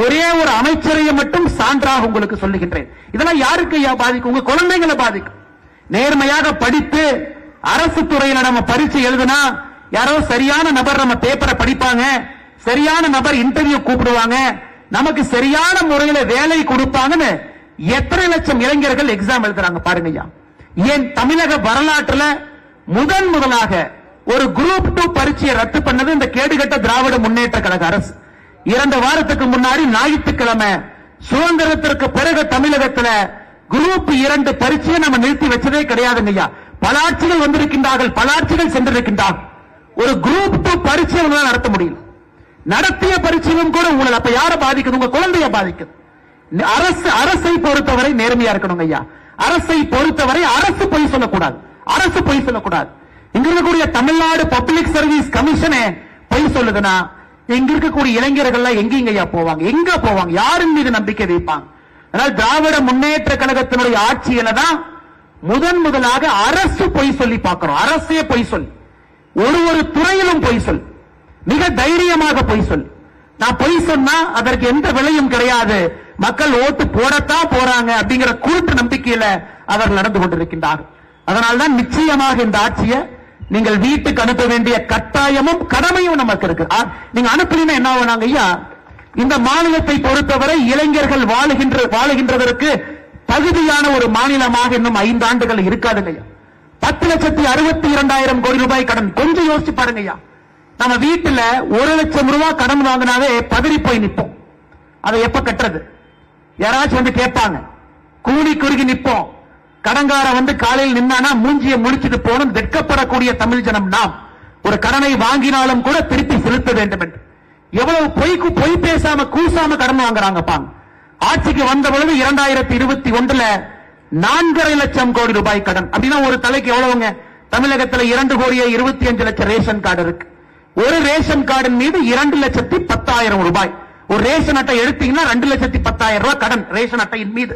ஒரே ஒரு அமைச்சரையை மட்டும் சான்றாக உங்களுக்கு சொல்லுகின்றேன். இதெல்லாம் யாருக்கு பாதிக்கும்? உங்க குழந்தைகளை பாதிக்கும். நேர்மையாக படித்து அரசு துறையில நம்ம பரீட்சை எழுதுனா யாரோ சரியான நபர் நம்ம பேப்பரை படிப்பாங்க, சரியான நபர் இன்டர்வியூ கூப்பிடுவாங்க, நமக்கு சரியான முறையில வேலை கொடுப்பாங்கன்னு எத்தனை லட்சம் இளைஞர்கள் எக்ஸாம் எழுதுறாங்க பாருங்க. ஏன் தமிழக வரலாற்றுல முதலாக ஒரு குரூப் 2 பரீட்சையை ரத்து பண்ணது இந்த கேடுகட்ட திராவிட முன்னேற்ற கழக அரசு. 2 வாரத்துக்கு முன்னாடி ஞாயிற்றுக்கிழமை சுதந்திரத்திற்கு பிறகு தமிழகத்தில் குரூப் 2 பரீட்சையை நம்ம நிறுத்தி வச்சதே கிடையாதுங்க. பல ஆட்சிகள் வந்திருக்கின்றார்கள், பல ஆட்சிகள் சென்றிருக்கின்றார்கள். ஒரு குரூப் 2 பரீட்சை நடத்த முடியும். நடத்திய பரீட்சையும் கூட ஊழல். அப்ப யாரை பாதிக்குது? உங்க குழந்தைய பாதிக்குது. அரசை பொறுத்தவரை நேர்மையா இருக்கணும் ஐயா. அரசை பொறுத்தவரை அரசு பொய் சொல்லக்கூடாது. அரசு பொய் சொல்லக்கூடாது. இங்க இருக்கக்கூடிய தமிழ்நாடு பப்ளிக் சர்வீஸ் கமிஷனே பொய் சொல்லுதுன்னா இங்க இருக்கக்கூடிய இளைஞர்கள் எங்கேங்கய்யா போவாங்க? எங்க போவாங்க? யாரின் மீது நம்பிக்கை வைப்பாங்க? அதனால் திராவிட முன்னேற்ற கழகத்தினுடைய ஆட்சியில தான் முதலாக அரசு பொய் சொல்லி பார்க்கிறோம். அரசே பொய் சொல், ஒரு துறையிலும் பொய் சொல், மிக தைரியமாக பொய் சொல். நான் பொய் சொன்னா அதற்கு எந்த விலையும் கிடையாது, மக்கள் ஓட்டு போடத்தான் போறாங்க அப்படிங்கிற கூட்டு நம்பிக்கையில அவர்கள் நடந்து கொண்டிருக்கின்றார்கள். அதனால்தான் நிச்சயமாக இந்த ஆட்சியை நீங்கள் வீட்டுக்கு அனுப்ப வேண்டிய கட்டாயமும் கடமையும் நமக்கு இருக்கு. நீங்க அனுப்புறீங்கன்னா என்ன ஆகுனாங்க ஐயா, இந்த மாநிலத்தை பொறுத்தவரை இளைஞர்கள் வாழுகின்றதற்கு தகுதியான ஒரு மாநிலமாக இன்னும் 5 ஆண்டுகள் இருக்காதுங்க ஐயா. 10,62,000 கோடி ரூபாய் கடன். கொஞ்சம் யோசிச்சு பாருங்க ஐயா, நம்ம வீட்டுல 1 லட்சம் ரூபாய் கடன் வாங்கினாவே பதறி போய் நிற்போம். அதை எப்ப கட்டுறது? யாராச்சும் வந்து கேட்பாங்க, கூலி குறுகி நிற்போம். கடங்கார வந்து காலையில் நின்னானா மூஞ்சியை முடிச்சுட்டு போகணும் வெட்கப்படக்கூடிய தமிழ் ஜனம் நாம். ஒரு கடனை வாங்கினாலும் கூட திருப்பி செலுத்த வேண்டும் என்று எவ்வளவு பொய் பேசாம கூசாம கடன் வாங்குறாங்க. ஆட்சிக்கு வந்த பொழுது 2021 4.5 லட்சம் கோடி ரூபாய் கடன். அப்படின்னா ஒரு தலைக்கு எவ்வளவுங்க? தமிழகத்தில் 2,25,00,000 ரேஷன் கார்டு இருக்கு. ஒரு ரேஷன் கார்டின் மீது 2,10,000 ரூபாய். ஒரு ரேஷன் அட்டை எடுத்தீங்கன்னா 2,10,000 ரூபாய் கடன் ரேஷன் அட்டையின் மீது.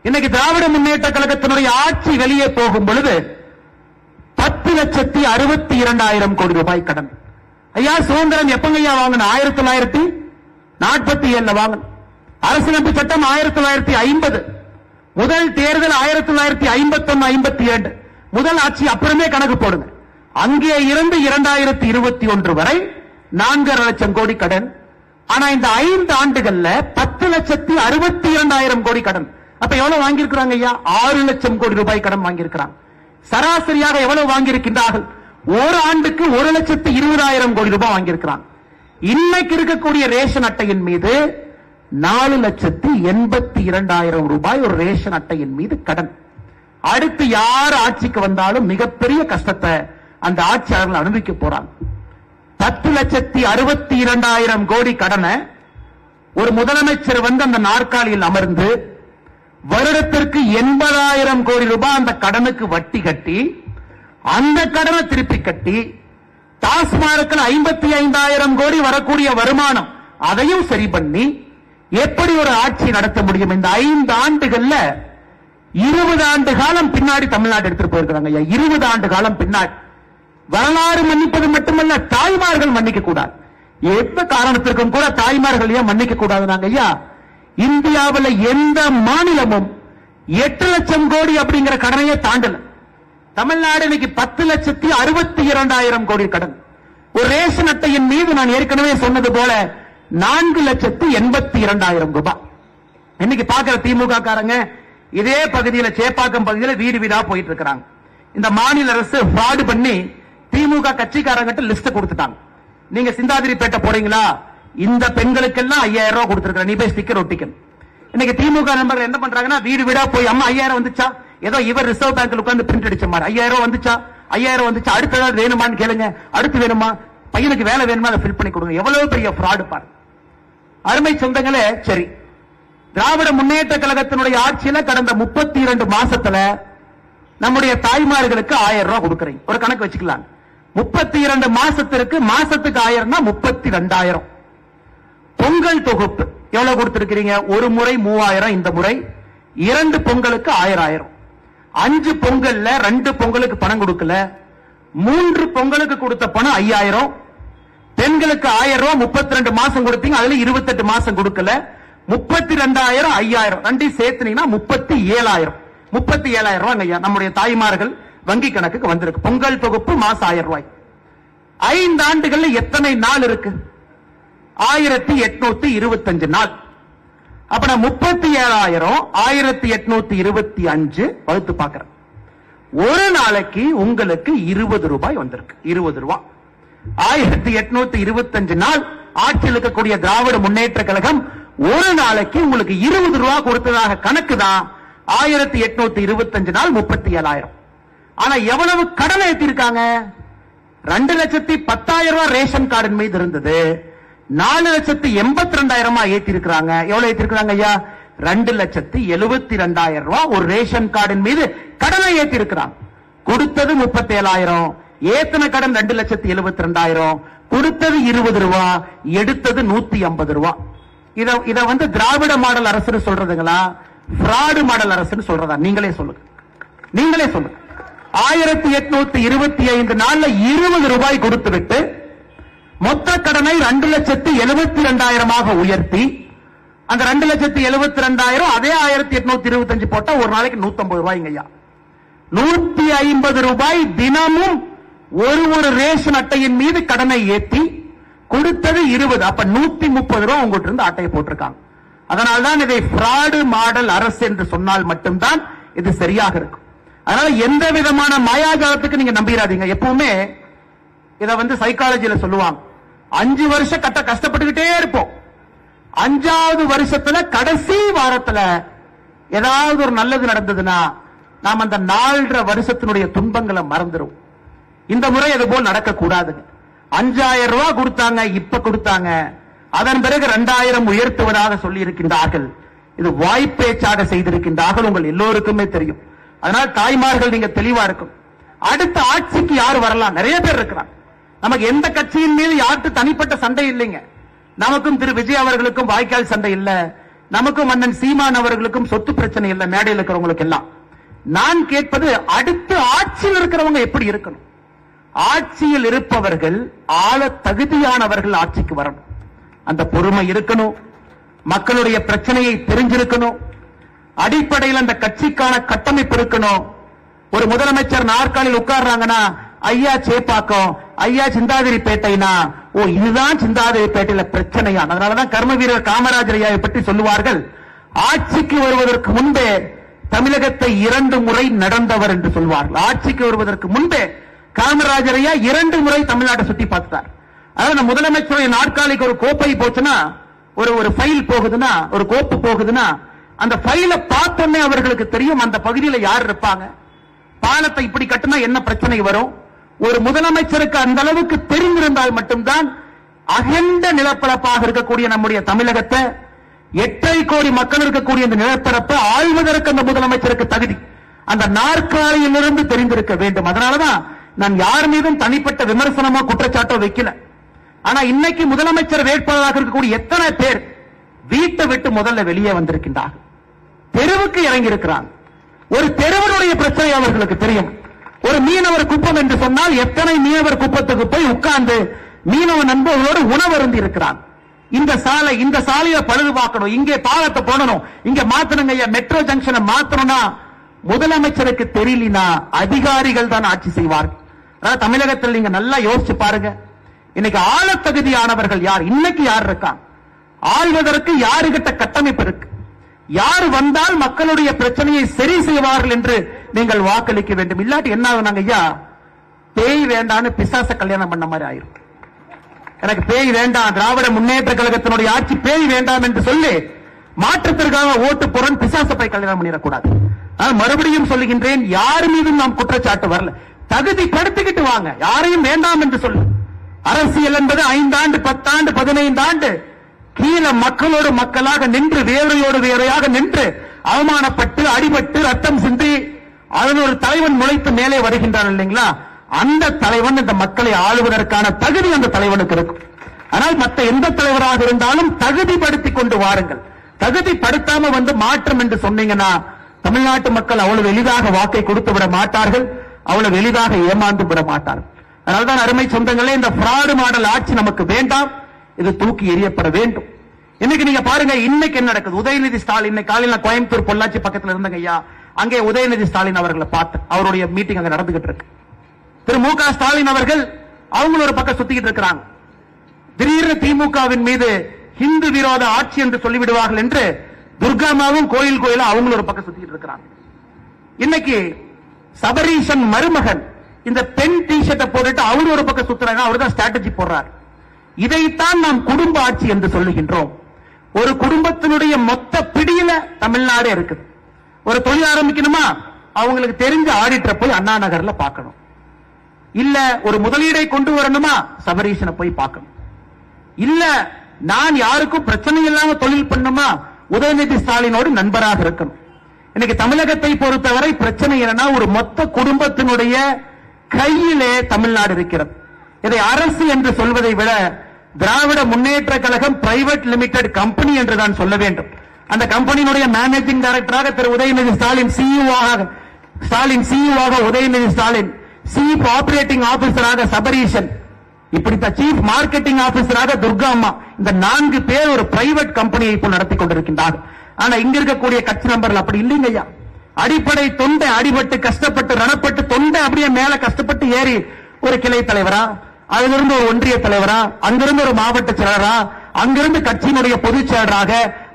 இன்னைக்கு திராவிட முன்னேற்ற கழகத்தினுடைய ஆட்சி வெளியே போகும் பொழுது 10,62,000 கோடி ரூபாய் கடன். ஐயா சுதந்திரம் எப்பங்க ஐயா வாங்கணும்? 1947 வாங்கணும். அரசியலமைப்பு சட்டம் 1950. முதல் தேர்தல் 1951-52. முதல் ஆட்சி அப்புறமே கணக்கு போடுங்க. அங்கே இருந்து 2021 வரை 4.5 லட்சம் கோடி கடன். ஆனா இந்த 5 ஆண்டுகள்ல 10,62,000 கோடி கடன். அப்ப எவ்வளவு வாங்கியிருக்கிறாங்க ஐயா? 6 லட்சம் கோடி ரூபாய் கடன் வாங்கியிருக்கிறாங்க. சராசரியாக எவ்வளவு வாங்கியிருக்கின்றார்கள்? ஒரு ஆண்டுக்கு 1,20,000 கோடி ரூபாய் வாங்கியிருக்கிறாங்க. இன்னைக்கு இருக்கக்கூடிய ரேஷன் அட்டையின் மீது 4,82,000 ரூபாய் ஒரு ரேஷன் அட்டையின் மீது கடன். அடுத்து யார் ஆட்சிக்கு வந்தாலும் மிகப்பெரிய கஷ்டத்தை அந்த ஆட்சியாளர்கள் அனுபவிக்க போறாங்க. 10,62,000 கோடி கடனை ஒரு முதலமைச்சர் வந்து அந்த நாற்காலியில் அமர்ந்து வருடத்திற்கு 80,000 கோடி ரூபாய் அந்த கடனுக்கு வட்டி கட்டி அந்த கடனை திருப்பி கட்டி டாஸ்மார்க்கில் 55,000 கோடி வரக்கூடிய வருமானம் அதையும் சரி பண்ணி எப்படி ஒரு ஆட்சி நடத்த முடியும்? இந்த 5 ஆண்டுகள்ல 20 ஆண்டு காலம் பின்னாடி தமிழ்நாடு எடுத்துட்டு போயிருக்கிறாங்க. 20 ஆண்டு காலம் பின்னாடி. வரலாறு மன்னிப்பது மட்டுமல்ல, தாய்மார்கள் மன்னிக்க கூடாது. எந்த காரணத்திற்கும் கூட தாய்மார்கள் ஏன் மன்னிக்க கூடாது? ஐயா இந்தியாவில் எந்த மாநிலமும் 8 லட்சம் கோடி அப்படிங்கிற கடனையே தாண்டல. தமிழ்நாடு இன்னைக்கு 10,62,000 கோடி கடன். ஒரு ரேஷன் அட்டையின் மீது நான் ஏற்கனவே சொன்னது போல 4,82,000 ரூபாய். இன்னைக்கு பாக்குற திமுக காரங்க இதே பகுதியில் சேப்பாக்கம் பகுதியில் வீடு வீடா போயிட்டு இருக்கிறாங்க. இந்த மாநில அரசு ஃப்ராட் பண்ணி திமுக கட்சிக்காரங்கிட்ட லிஸ்ட் கொடுத்துட்டாங்க. நீங்க சிந்தாதிரிப்பேட்டை போறீங்களா, இந்த பெண்களுக்கெல்லாம் 5,000 ரூபாய் கொடுத்திருக்க, நீ போய் ஸ்டிக்கர் ஒட்டிக்கணும். இன்னைக்கு திமுக நண்பர்கள் என்ன பண்றாங்கன்னா, வீடு வீடா போய் அம்மா 5,000 வந்துச்சா, ஏதோ இவர் ரிசர்வ் பேங்க்ல உட்கார்ந்து பிரிண்ட் அடிச்ச மாதிரி 5,000 வந்துச்சா, 5,000 வந்துச்சா, அடுத்த ஏதாவது வேணுமான்னு கேளுங்க, அடுத்து வேணுமா, பையனுக்கு வேலை வேணுமா, அதை ஃபில் பண்ணி கொடுங்க. எவ்வளவு பெரிய ஃப்ராட் பாரு. அருமை சொந்தங்களே, சரி, திராவிட முன்னேற்ற கழகத்தினுடைய ஆட்சியில கடந்த 32 மாசத்துல நம்முடைய தாய்மார்களுக்கு 1,000 ரூபாய் கொடுக்கிறீங்க. ஒரு கணக்கு வச்சுக்கலாம். 32 மாசத்துக்கு 1,000 32,000. பொங்கல் தொகுப்பு எவ்வளவு கொடுத்திருக்கிறீங்க? ஒரு முறை 3,000, இந்த முறை 2 பொங்கலுக்கு 1,000. 5 பொங்கல்ல 2 பொங்கலுக்கு பணம் கொடுக்கல, 3 பொங்கலுக்கு கொடுத்த பணம் 5,000. பெண்களுக்கு 1,000 ரூபாய் 32 மாசம் கொடுத்தீங்க, அதுல 28 மாசம் கொடுக்கல. 32,000 5,000 ரெண்டையும் சேர்த்துனீங்கன்னா 37,000. 37,000 ரூபாய் நம்முடைய தாய்மார்கள் வங்கி கணக்குக்கு வந்திருக்கு. பொங்கல் தொகுப்பு மாசம் 1,000 ரூபாய். 5 ஆண்டுகள்ல எத்தனை நாள் இருக்கு? 1825 நாள். அப்ப நான் 37,000 1825 வகுத்து பார்க்கிறேன். ஒரு நாளைக்கு உங்களுக்கு 20 ரூபாய் வந்திருக்கு. 20 ரூபாய். 1825 நாள் ஆட்சியில் இருக்கக்கூடிய திராவிட முன்னேற்ற கழகம் ஒரு நாளைக்கு உங்களுக்கு 20 ரூபாய் கொடுத்ததாக கணக்கு தான். 1825 நாள் 37,000. ஆனா எவ்வளவு கடன் ஏற்றிருக்காங்க? 2,10,000 ரூபாய் ரேஷன் கார்டின் மீது இருந்தது, 4,82,000 ஏற்றி இருக்கிறாங்க. எவ்வளவு ஏற்றிருக்கிறாங்க ஐயா? 2,72,000 ரூபாய் ஒரு ரேஷன் கார்டின் மீது கடனை ஏற்றி இருக்கிறாங்க. கொடுத்தது 37,000, ஏத்தன கடன் 2,72,000, கொடுத்தது 20 ரூபா, எடுத்தது 150 ரூபா. இத வந்து திராவிட மாடல் அரசு சொல்றதுங்களா, பிராடு மாடல் அரசு சொல்றதா? நீங்களே சொல்லுங்க, நீங்களே சொல்லுங்க. 1825 நாள்ல 20 ரூபாய் கொடுத்துவிட்டு மொத்த கடனை 2,72,000 உயர்த்தி, அந்த 2,72,000 அதே 1825 போட்டா ஒரு நாளைக்கு 150 ரூபாய்ங்க ஐயா. 150 ரூபாய் தினமும் ஒரு ரேஷன் அட்டையின் மீது கடனை ஏற்றி கொடுத்தது 20. அப்ப 130 ரூபாய் உங்ககிட்ட இருந்து அட்டையை போட்டிருக்காங்க. அதனால்தான் இதை பிராடு மாடல் அரசு என்று சொன்னால் மட்டும்தான் இது சரியாக இருக்கும். அதனால எந்த விதமான மாயாஜாலத்துக்கு நீங்க நம்பிடாதீங்க. எப்பவுமே இத வந்து சைக்காலஜில சொல்லுவாங்க, 5 வருஷம் கஷ்டப்பட்டுக்கிட்டே இருப்போம், 5வது வருஷத்துல கடைசி வாரத்துல ஏதாவது ஒரு நல்லது நடந்ததுன்னா நாம் அந்த 4.5 வருஷத்தினுடைய துன்பங்களை மறந்துடும். இந்த முறை அது போல் நடக்க கூடாதுங்க. 5,000 ரூபாய் கொடுத்தாங்க, இப்ப கொடுத்தாங்க, அதன் பிறகு 2,000 உயர்த்துவதாக சொல்லி இருக்கின்றார்கள். இது வாய்ப்பேச்சாக செய்திருக்கின்றார்கள், உங்கள் எல்லோருக்குமே தெரியும். அதனால தாய்மார்கள் நீங்க தெளிவா இருக்கும். அடுத்த ஆட்சிக்கு யார் வரலாம்? நிறைய பேர் இருக்கிறாங்க. நமக்கு எந்த கட்சியின் மீது யாருக்கு தனிப்பட்ட சண்டை இல்லைங்க. நமக்கும் திரு விஜய் அவர்களுக்கும் வாய்க்கால் சண்டை இல்ல, நமக்கும் அண்ணன் சீமான் அவர்களுக்கும் சொத்து பிரச்சனை இல்ல, மேடையில் இருக்கிறவங்களுக்கு எல்லாம். நான் கேட்பது, அடுத்த ஆட்சியில் இருக்கிறவங்க எப்படி இருக்கணும்? ஆட்சியில் இருப்பவர்கள் ஆள தகுதியானவர்கள் ஆட்சிக்கு வரணும். அந்த பொறுமை இருக்கணும், மக்களுடைய பிரச்சனையை தெரிஞ்சிருக்கணும், அடிப்படையில் அந்த கட்சிக்கான கட்டமைப்பு இருக்கணும். ஒரு முதலமைச்சர் நாற்காலில் உட்கார்றாங்கன்னா, ஐயா சேப்பாக்கம், ஐயா சிந்தாதிரிப்பேட்டைனா, ஓ இதுதான் சிந்தாதிரிப்பேட்டையில பிரச்சனையா? அதனாலதான் கர்ம வீரர் காமராஜர் ஐயாவை பற்றி சொல்லுவார்கள், ஆட்சிக்கு வருவதற்கு முன்பே தமிழகத்தை 2 முறை நடந்தவர் என்று சொல்வார்கள். ஆட்சிக்கு வருவதற்கு முன்பே காமராஜர் ஐயா 2 முறை தமிழ்நாட்டை சுத்தி பார்த்தார். அதாவது முதலமைச்சருடைய நாற்காலிக்கு ஒரு கோப்பை போச்சுன்னா, ஒரு ஃபைல் போகுதுன்னா, ஒரு கோப்பு போகுதுன்னா, அந்த ஃபைலை பார்த்தோன்னே அவர்களுக்கு தெரியும் அந்த பகுதியில் யார் இருப்பாங்க, பாலத்தை இப்படி கட்டினா என்ன பிரச்சனை வரும். ஒரு முதலமைச்சருக்கு அந்த அளவுக்கு தெரிந்திருந்தால் மட்டும்தான் அகண்ட நிலப்பரப்பாக இருக்கக்கூடிய நம்முடைய தமிழகத்தை, 8 கோடி மக்கள் இருக்கக்கூடிய இந்த நிலப்பரப்பை ஆள்வதற்கு அந்த முதலமைச்சருக்கு தகுதி அந்த நாற்காலியிலிருந்து தெரிந்திருக்க வேண்டும். அதனாலதான் நான் யார் மீதும் தனிப்பட்ட விமர்சனமோ குற்றச்சாட்டோ வைக்கல. ஆனா இன்னைக்கு முதலமைச்சர் வேட்பாளராக இருக்கக்கூடிய எத்தனை பேர் வீட்டை விட்டு முதல்ல வெளியே வந்திருக்கின்றார்கள், தெருவுக்கு இறங்கி இருக்கிறாங்க. ஒரு தெருவனுடைய பிரச்சனை அவர்களுக்கு தெரியும். ஒரு மீனவர் குப்பம் என்று சொன்னால் எத்தனை மீனவர் குப்பத்துக்கு போய் உட்கார்ந்து மீனவ நண்பர்களோடு உணவருந்தி இருக்கிறான். இந்த சாலையை பழுது பார்க்கணும், இங்கே பாலத்தை போடணும், இங்க மாத்தணுங்க ஐயா, மெட்ரோ ஜங்ஷனை மாத்தணும்னா முதலமைச்சருக்கு தெரியலனா அதிகாரிகள் தான் ஆட்சி செய்வார்கள். அதாவது தமிழகத்தில் நீங்க நல்லா யோசிச்சு பாருங்க, இன்னைக்கு ஆள தகுதியானவர்கள் யார்? இன்னைக்கு யார் இருக்கா? ஆள்வதற்கு யாருகிட்ட கட்டமைப்பு இருக்கு? யார் வந்தால் மக்களுடைய பிரச்சனையை சரி செய்வார்கள் என்று நீங்கள் வாக்களிக்க வேண்டும். இல்லாட்டி என்ன ஆகுனாங்க ஐயா, பேய் வேண்டான்னு பிசாச கல்யாணம் பண்ண மாதிரி ஆயிரும். எனக்கு பேய் வேண்டாம், திராவிட முன்னேற்ற கழகத்தினுடைய ஆட்சி பேய் வேண்டாம் என்று சொல்லி மாற்றத்திற்காக ஓட்டு போறேன், பிசாச போய் கல்யாணம் பண்ணிடக்கூடாது. மறுபடியும் சொல்லுகின்றேன், யார் மீதும் நாம் குற்றச்சாட்டு வரல, தகுதி படுத்திக்கிட்டு வாங்க, யாரையும் வேண்டாம் என்று சொல்லு. அரசியல் என்பது 5 ஆண்டு 10 ஆண்டு 15 ஆண்டு கீழே மக்களோடு மக்களாக நின்று, வேறையோடு வேறையாக நின்று, அவமானப்பட்டு அடிபட்டு ரத்தம் சிந்தி அதன் ஒரு தலைவன் முளைத்து மேலே வருகின்றான் இல்லைங்களா? அந்த தலைவன் இந்த மக்களை ஆளுவதற்கான தகுதி அந்த தலைவனுக்கு இருக்கும். ஆனால் மற்ற எந்த தலைவராக இருந்தாலும் தகுதிப்படுத்திக் கொண்டு வாருங்கள். தகுதிப்படுத்தாம வந்து மாற்றம் என்று சொன்னீங்கன்னா தமிழ்நாட்டு மக்கள் அவ்வளவு எளிதாக வாக்கை கொடுத்து விட மாட்டார்கள், அவ்வளவு எளிதாக ஏமாந்து விட மாட்டார்கள். அதனால்தான் அருமை சொந்தங்களே, இந்த பிராடு மாடல் ஆட்சி நமக்கு வேண்டாம், இது தூக்கி எறியப்பட வேண்டும். இன்னைக்கு நீங்க பாருங்க, இன்னைக்கு என்ன நடக்குது? உதயநிதி ஸ்டாலின் இன்னைக்கு காலையில கோயம்புத்தூர் பொள்ளாச்சி பக்கத்துல இருந்தங்க ஐயா, அங்கே உதயநிதி ஸ்டாலின் அவர்களை பார்த்து அவருடைய மீட்டிங் அங்க நடந்துகிட்டு இருக்கு. திரு மு.க. ஸ்டாலின் அவர்கள் அவங்களும் ஒரு பக்கம் சுத்திக்கிட்டு இருக்கிறாங்க. திடீர்னு திமுகவின் மீது ஹிந்து விரோத ஆட்சி என்று சொல்லிவிடுவார்கள் என்று துர்காமாவும் கோயில் கோயிலும் அவங்களும் ஒரு பக்கம் சுத்திக்கிட்டு இருக்கிறாங்க. இன்னைக்கு சபரீஷன் மருமகன் இந்த பெண் டி-ஷர்ட்டை போட்டுட்டு அவரு ஒரு பக்கம் சுத்துறாங்க, அவர் தான் ஸ்ட்ராட்டஜி போடுறார். இதைத்தான் நாம் குடும்ப ஆட்சி என்று சொல்லுகின்றோம். ஒரு குடும்பத்தினுடைய மொத்த பிடியில தமிழ்நாடு இருக்குது. ஒரு தொழில் ஆரம்பிக்கணுமா, அவங்களுக்கு தெரிஞ்ச ஆடிட்டரை போய் அண்ணா நகர்ல பார்க்கணும். இல்ல ஒரு முதலீடை கொண்டு வரணுமா, சபரீஷனை போய் பார்க்கணும். இல்ல நான் யாருக்கும் பிரச்சனை இல்லாம தொழில் பண்ணுமா, உதயநிதி ஸ்டாலினோடு நண்பராக இருக்கணும். இன்னைக்கு தமிழகத்தை பொறுத்தவரை பிரச்சனை என்னன்னா, ஒரு மொத்த குடும்பத்தினுடைய கையிலே தமிழ்நாடு இருக்கிறது. இதை அரசு என்று சொல்வதை விட Dravida Munnetra Kazhagam private limited company என்று தான் சொல்ல வேண்டும். அந்த கம்பெனியினுடைய மேனேஜிங் டைரக்டராக Thiru Udhayanidhi Stalin CEO Udhayanidhi Stalin, chief operating ஆபீசராக சபரீஷன், இப்படித்தான் சீஃப் மார்க்கெட்டிங் ஆபீசராக துர்கா அம்மா, இந்த 4 பேர் ஒரு பிரைவேட் கம்பெனியை இப்போ நடத்தி கொண்டிருக்கின்றார்கள். ஆனா இங்க இருக்கக்கூடிய கட்சி நம்பர்கள் அப்படி இல்லைங்க ஐயா. அடிப்படை தொண்டை அடிபட்டு கஷ்டப்பட்டு ரணப்பட்டு தொண்டை அப்படியே மேல கஷ்டப்பட்டு ஏறி ஒரு கிளை தலைவரா, அதிலிருந்து ஒரு ஒன்றிய தலைவரா, அங்கிருந்து ஒரு மாவட்ட செயலரா, அங்கிருந்து கட்சியினுடைய பொதுச் செயலராக,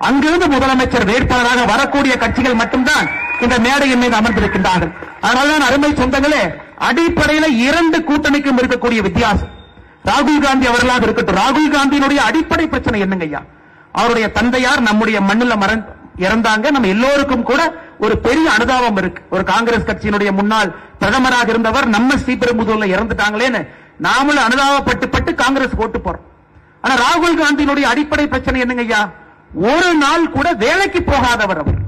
அங்கிருந்து முதலமைச்சர் வேட்பாளராக வரக்கூடிய கட்சிகள் மட்டும்தான் இந்த மேடையின் மீது அமர்ந்திருக்கின்றார்கள். அதனால்தான் அருமை சொந்தங்களே, அடிப்படையில் 2 கூட்டணிக்கும் இருக்கக்கூடிய வித்தியாசம். ராகுல் காந்தி அவர்களாக இருக்கட்டும், ராகுல் காந்தியினுடைய அடிப்படை பிரச்சனை என்னங்க ஐயா? அவருடைய தந்தையார் நம்முடைய மண்ணில் இறந்தாங்க. நம்ம எல்லோருக்கும் கூட ஒரு பெரிய அனுதாபம் இருக்கு. ஒரு காங்கிரஸ் கட்சியினுடைய முன்னாள் பிரதமராக இருந்தவர் நம்ம ஸ்ரீபெரும்புதூர்ல இறந்துட்டாங்களேன்னு நாமளும் அனுதாபப்பட்டு காங்கிரஸ் ஓட்டு போறோம். ஆனா ராகுல் காந்தியினுடைய அடிப்படை பிரச்சனை என்னங்க ஐயா? ஒரு நாள் கூட வேலைக்கு போகாதவர் அவர்.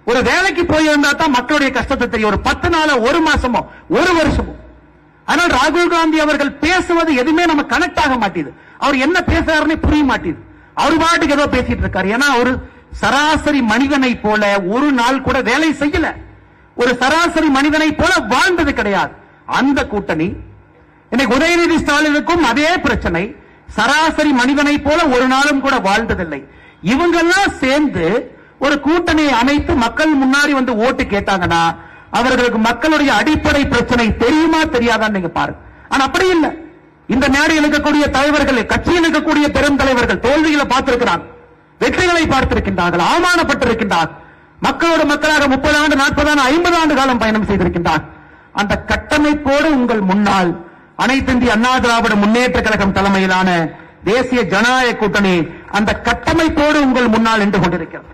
ஒரு வேலைக்கு போயிருந்தா தான் மக்களுடைய கஷ்டத்தை தெரியும். ஒரு 10 நாளோ, ஒரு மாசமோ, ஒரு வருஷமோ. ஆனால் ராகுல் காந்தி அவர்கள் பேசுவது எதுவுமே நம்ம கனெக்ட் ஆக மாட்டேது. அவர் என்ன பேசுறாருன்னு புரிய மாட்டேது. அவர் பாட்டுக்கு ஏதோ பேசிட்டு இருக்காரு. ஏன்னா ஒரு சராசரி மனிதனை போல ஒரு நாள் கூட வேலை செய்யல. ஒரு சராசரி மனிதனை போல வாழ்ந்தது கிடையாது. அந்த கூட்டணி இன்னைக்கு உதயநிதி ஸ்டாலினுக்கும் அதே பிரச்சனை. சராசரி மனிதனை போல ஒரு நாளும் கூட வாழ்ந்ததில்லை. இவங்கெல்லாம் சேர்ந்து ஒரு கூட்டணியை அமைத்து மக்கள் முன்னாடி வந்து ஓட்டு கேட்டாங்கன்னா அவர்களுக்கு மக்களுடைய அடிப்படை பிரச்சனை தெரியுமா தெரியாதான்னு நீங்க பாருங்க. ஆனா அப்படி இல்லை. இந்த மேடையில் இருக்கக்கூடிய தலைவர்கள், கட்சியில் இருக்கக்கூடிய பெரும் தலைவர்கள் தோல்விகளை பார்த்திருக்கிறாங்க, வெற்றிகளை பார்த்திருக்கின்றார்கள், அவமானப்பட்டிருக்கின்றார்கள். மக்களோட மக்களாக 30 ஆண்டு, 40 ஆண்டு, 50 ஆண்டு காலம் பயணம் செய்திருக்கின்றார். அந்த கட்டமைப்போடு உங்கள் முன்னால் அனைத்து இந்திய அண்ணா திராவிட முன்னேற்ற கழகம் தலைமையிலான தேசிய ஜனநாயக கூட்டணி அந்த கட்டமைப்போடு உங்கள் முன்னால் நின்று கொண்டிருக்கிறது.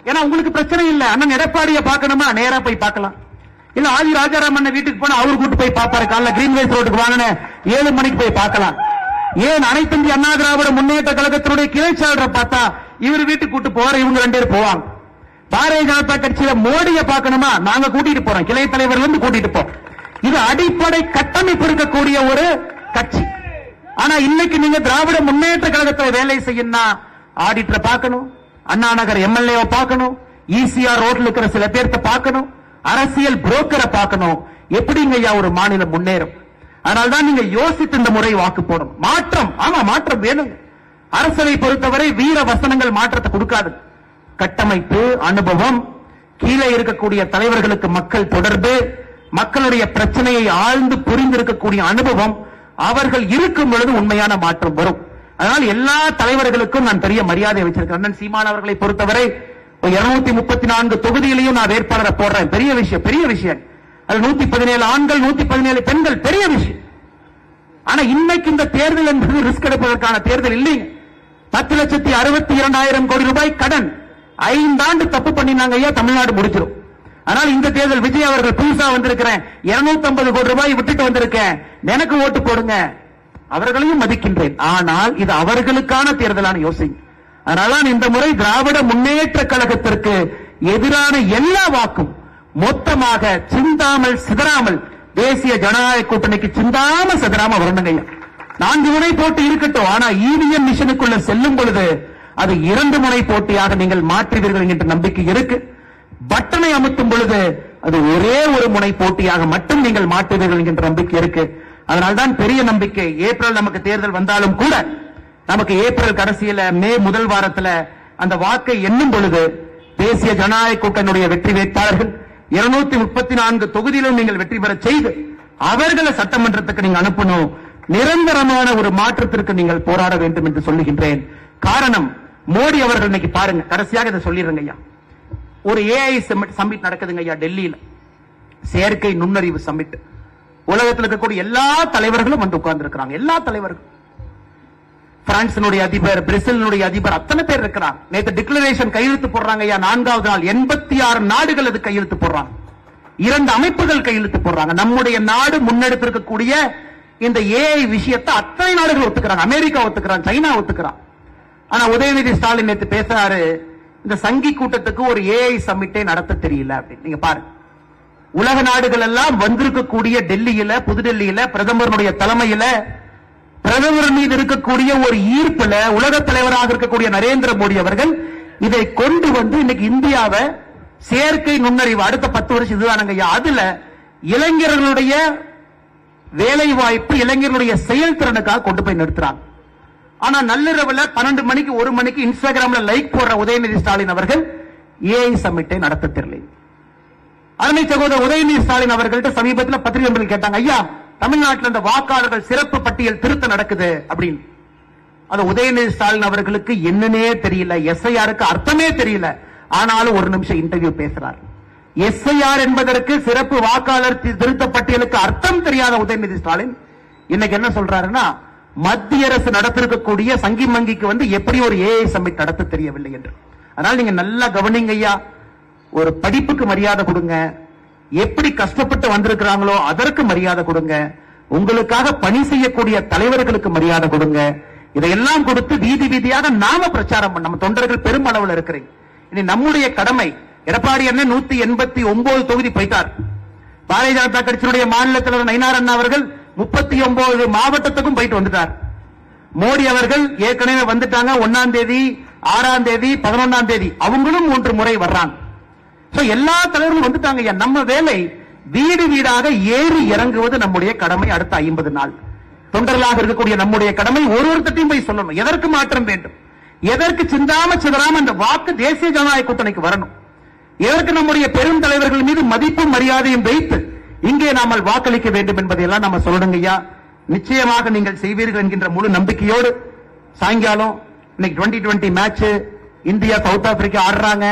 ஏன்னா உங்களுக்கு பிரச்சனை இல்லை. அண்ணன் எடப்பாடியை பார்க்கணுமா, நேரா போய் பார்க்கலாம். இல்ல ஆதி ராஜாராமன் வீட்டுக்கு போனா அவர் கூட்டு போய் பார்ப்பாரு. காலைல கிரீன்வேஸ் ரோட்டுக்கு வாங்கின 7 மணிக்கு போய் பார்க்கலாம். ஏன் அனைத்து இந்திய அண்ணா திராவிட முன்னேற்ற கழகத்தினுடைய கிளை செயலரை பார்த்தா இவர் வீட்டுக்கு கூட்டு போவார், இவங்க 2 பேர் போவாங்க. பாரதிய ஜனதா கட்சியில மோடியை பார்க்கணுமா, நாங்க கூட்டிட்டு போறோம், கிளை தலைவர்கள் வந்து கூட்டிட்டு போறோம். இது அடிப்படை கட்டமைப்பு இருக்கக்கூடிய ஒரு கட்சி. ஆனா இன்னைக்கு நீங்க திராவிட முன்னேற்ற கழகத்தில் வேலை செய்யணும்னா ஆடிட்டரை பார்க்கணும், அண்ணா நகர் எம்எல்ஏ பார்க்கணும், ஈசிஆர் ரோட்ல இருக்கிற சில பேர்த்த பார்க்கணும், அரசியல் புரோக்கரை பார்க்கணும். எப்படிங்க ஐயா ஒரு மாநிலம் முன்னேறும்? அதனால்தான் நீங்க யோசித்து இந்த முறை வாக்கு போடணும். மாற்றம், ஆமா மாற்றம் வேணும். அரசவை பொறுத்தவரை வீர வசனங்கள் மாற்றத்தை கொடுக்காது. கட்டமைப்பு, அனுபவம், கீழே இருக்கக்கூடிய தலைவர்களுக்கு மக்கள் தொடர்பு, மக்களுடைய பிரச்சனையை ஆழ்ந்து புரிந்திருக்கக்கூடிய அனுபவம், அவர்கள் இருக்கும் பொழுது உண்மையான மாற்றம் வரும். அதனால் எல்லா தலைவர்களுக்கும் நான் பெரிய மரியாதை வச்சிருக்கேன். அண்ணன் சீமான் அவர்களை பொறுத்தவரை 234 தொகுதியிலையும் நான் வேட்பாளரை போடுறேன். பெரிய விஷயம், பெரிய விஷயம். அது 117 ஆண்கள், 117 பெண்கள், பெரிய விஷயம். ஆனா இன்னைக்கு இந்த தேர்தல் என்பது ரிஸ்க் எடுப்பதற்கான தேர்தல் இல்லைங்க. 10,62,000 கோடி ரூபாய் கடன் 5 ஆண்டு தப்பு பண்ணினாங்க ஐயா, தமிழ்நாடு முடிச்சிடும். ஆனால் இந்த தேர்தல் விஜய் அவர்கள் புதுசா வந்திருக்கிறேன், 250 கோடி ரூபாய் விட்டுட்டு வந்திருக்கேன், எனக்கு ஓட்டு போடுங்க, அவர்களையும் மதிக்கின்றேன். ஆனால் இது அவர்களுக்கான தேர்தலான யோசிங்க. அதனால இந்த முறை திராவிட முன்னேற்ற கழகத்திற்கு எதிரான எல்லா வாக்கும் மொத்தமாக சிந்தாமல் சிதறாமல் தேசிய ஜனநாயக கூட்டணிக்கு சிந்தாம சிதறாம வரணுங்க. 4 முனை போட்டி இருக்கட்டும், ஆனா இவிஎம் மிஷனுக்குள்ள செல்லும் பொழுது அது 2 முனை போட்டியாக நீங்கள் மாற்றுவீர்கள் என்ற நம்பிக்கை இருக்கு. பட்டனை அமுத்தும் பொழுது அது ஒரே ஒரு முனை போட்டியாக மட்டும் நீங்கள் மாற்றுவீர்கள் என்ற நம்பிக்கை இருக்கு. அதனால்தான் பெரிய நம்பிக்கை. ஏப்ரல் நமக்கு தேர்தல் வந்தாலும் கூட நமக்கு ஏப்ரல் கடைசியில மே முதல் வாரத்தில் அந்த வாக்கை எண்ணும் பொழுது தேசிய ஜனநாயக கூட்டணியுடைய வெற்றி வேட்பாளர்கள் 234 தொகுதியிலும் நீங்கள் வெற்றி பெற செய்து அவர்களை சட்டமன்றத்துக்கு நீங்க அனுப்பணும். நிரந்தரமான ஒரு மாற்றத்திற்கு நீங்கள் போராட வேண்டும் என்று சொல்லுகின்றேன். காரணம், மோடி அவர்கள் இன்னைக்கு பாருங்க, கடைசியாக இதை சொல்லிடுங்க ஐயா, ஒரு ஏஐ சம்மிட் நடக்குதுங்க ஐயா டெல்லியில, செயற்கை நுண்ணறிவு சம்மிட். உலகத்தில் இருக்கக்கூடிய எல்லா தலைவர்களும் வந்து உட்கார்ந்து இருக்கிறாங்க. எல்லா தலைவர்களும், பிரான்சினுடைய அதிபர், பிரேசிலினுடைய அதிபர், அத்தனை பேர் இருக்கிறாங்க. நேற்று டிக்ளரேஷன் கையெழுத்து போடுறாங்க ஐயா, 4வது நாள் 86 நாடுகள் அது கையெழுத்து போடுறாங்க. 2 அமைப்புகள் கையெழுத்து போடுறாங்க. நம்முடைய நாடு முன்னெடுத்திருக்கக்கூடிய இந்த ஏஐ விஷயத்தை அத்தனை நாடுகள் ஒத்துக்கிறாங்க. அமெரிக்கா ஒத்துக்கிறான், சைனா ஒத்துக்கிறான். ஆனா உதயநிதி ஸ்டாலின் நேற்று பேசுறாரு, இந்த சங்கி கூட்டத்துக்கு ஒரு ஏஐ சம்மிட்டை நடத்த தெரியல அப்படின்னு. நீங்க பாருங்க, உலக நாடுகள் எல்லாம் வந்திருக்கக்கூடிய டெல்லியில, புதுடெல்லியில பிரதமருடைய தலைமையில பிரதமர் மீது இருக்கக்கூடிய ஒரு ஈர்ப்புல உலக தலைவராக இருக்கக்கூடிய நரேந்திர மோடி அவர்கள் இதை கொண்டு வந்து இன்னைக்கு இந்தியாவை செயற்கை நுண்ணறிவு அடுத்த 10 வருஷம் இதுதானுங்க ஐயா. அதுல இளைஞர்களுடைய வேலை வாய்ப்பு, இளைஞர்களுடைய செயல்திறனுக்காக கொண்டு போய் நிறுத்துறாங்க. ஆனா நள்ளிரவுல 12 மணிக்கு 1 மணிக்கு இன்ஸ்டாகிராம்ல லைக் போடுற உதயநிதி ஸ்டாலின் அவர்கள் ஏஐ சம்மிட்டை நடத்த தெரியல. அருமை சகோதரர் உதயநிதி ஸ்டாலின் அவர்கள்ட்ட சமீபத்தில் பத்திரிகை கேட்டாங்க, ஐயா தமிழ்நாட்டில் இந்த வாக்காளர்கள் சிறப்பு பட்டியல் திருத்தம் நடக்குது அப்படின்னு. அது உதயநிதி ஸ்டாலின் அவர்களுக்கு என்னன்னே தெரியல, எஸ்ஐஆருக்கு அர்த்தமே தெரியல. ஆனாலும் ஒரு நிமிஷம் இன்டர்வியூ பேசுறார். எஸ்ஐஆர் என்பதற்கு சிறப்பு வாக்காளர் திருத்த பட்டியலுக்கு அர்த்தம் தெரியாத உதயநிதி ஸ்டாலின் இன்னைக்கு என்ன சொல்றாருன்னா, மத்திய அரசு நடத்திருக்கக்கூடிய சங்கி மங்கிக்கு வந்து எப்படி ஒரு ஏஐ சம்மிட் நடத்த தெரியவில்லை என்று. அதனால நீங்க நல்லா கவனிங்க ஐயா, ஒரு படிப்புக்கு மரியாதை கொடுங்க, எப்படி கஷ்டப்பட்டு வந்திருக்கிறாங்களோ அதற்கு மரியாதை கொடுங்க, உங்களுக்காக பணி செய்யக்கூடிய தலைவர்களுக்கு மரியாதை கொடுங்க. இதையெல்லாம் கொடுத்து வீதி வீதியாக நாம பிரச்சாரம் பண்ண, நம்ம தொண்டர்கள் பெருமளவில் இருக்கிறீங்க. இனி நம்முடைய கடமை, எடப்பாடி அண்ணன் 189 தொகுதி போயிட்டார். பாரதிய ஜனதா கட்சியினுடைய மாநில தலைவர் நயினார் அண்ணா அவர்கள் 39 மாவட்டத்துக்கும் போயிட்டு வந்துட்டார். மோடி அவர்கள் ஏற்கனவே வந்துட்டாங்க. 1ஆம் தேதி, 6ஆம் தேதி, 11ஆம் தேதி அவங்களும் 3 முறை வர்றாங்க. எல்லா தலைவர்களும் வந்துட்டாங்க. நம்ம வேலை வீடு வீடாக ஏறி இறங்குவது நம்முடைய கடமை. அடுத்த 50 நாள் தொண்டர்களாக இருக்கக்கூடிய நம்முடைய கடமை ஒருத்தட்டையும் போய் சொல்லணும் எதற்கு மாற்றம் வேண்டும், எதற்கு சிந்தாம சிதறாம இந்த வாக்கு தேசிய ஜனநாயக கூட்டணிக்கு வரணும், எதற்கு நம்முடைய பெரும் தலைவர்கள் மீது மதிப்பும் மரியாதையும் வைத்து இங்கே நாமல் வாக்களிக்க வேண்டும் என்பதையெல்லாம் நம்ம சொல்லணுங்க ஐயா. நிச்சயமாக நீங்கள் செய்வீர்கள் என்கின்ற முழு நம்பிக்கையோடு சாயங்காலம் இன்னைக்கு 2020 மேட்ச் இந்தியா சவுத் ஆப்பிரிக்கா ஆடுறாங்க.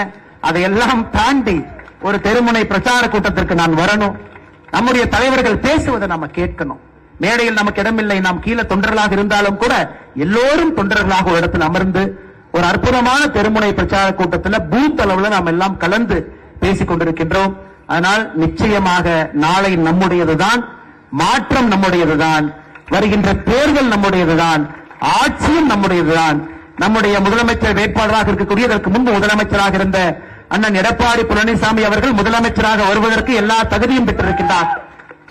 அதையெல்லாம் தாண்டி ஒரு தெருமுனை பிரச்சார கூட்டத்திற்கு நான் வரணும். நம்முடைய தலைவர்கள் பேசுவதை நாம கேட்கணும். மேடையில் நமக்கு இடமில்லை, நாம் கீழே தொண்டர்களாக இருந்தாலும் கூட எல்லோரும் தொண்டர்களாக ஒரு இடத்தில் அமர்ந்து ஒரு அற்புதமான தெருமுனை பிரச்சார கூட்டத்தில் பூத் அளவில் நாம் எல்லாம் கலந்து பேசிக் கொண்டிருக்கின்றோம். அதனால் நிச்சயமாக நாளை நம்முடையதுதான், மாற்றம் நம்முடையதுதான், வருகின்ற தேர்தல் நம்முடையதுதான், ஆட்சியும் நம்முடையதுதான். நம்முடைய முதலமைச்சர் வேட்பாளராக இருக்கக்கூடிய இதற்கு முன்பு முதலமைச்சராக இருந்த அண்ணன் எடப்பாடி பழனிசாமி அவர்கள் முதலமைச்சராக வருவதற்கு எல்லா தகுதியும் பெற்றிருக்கின்றார்.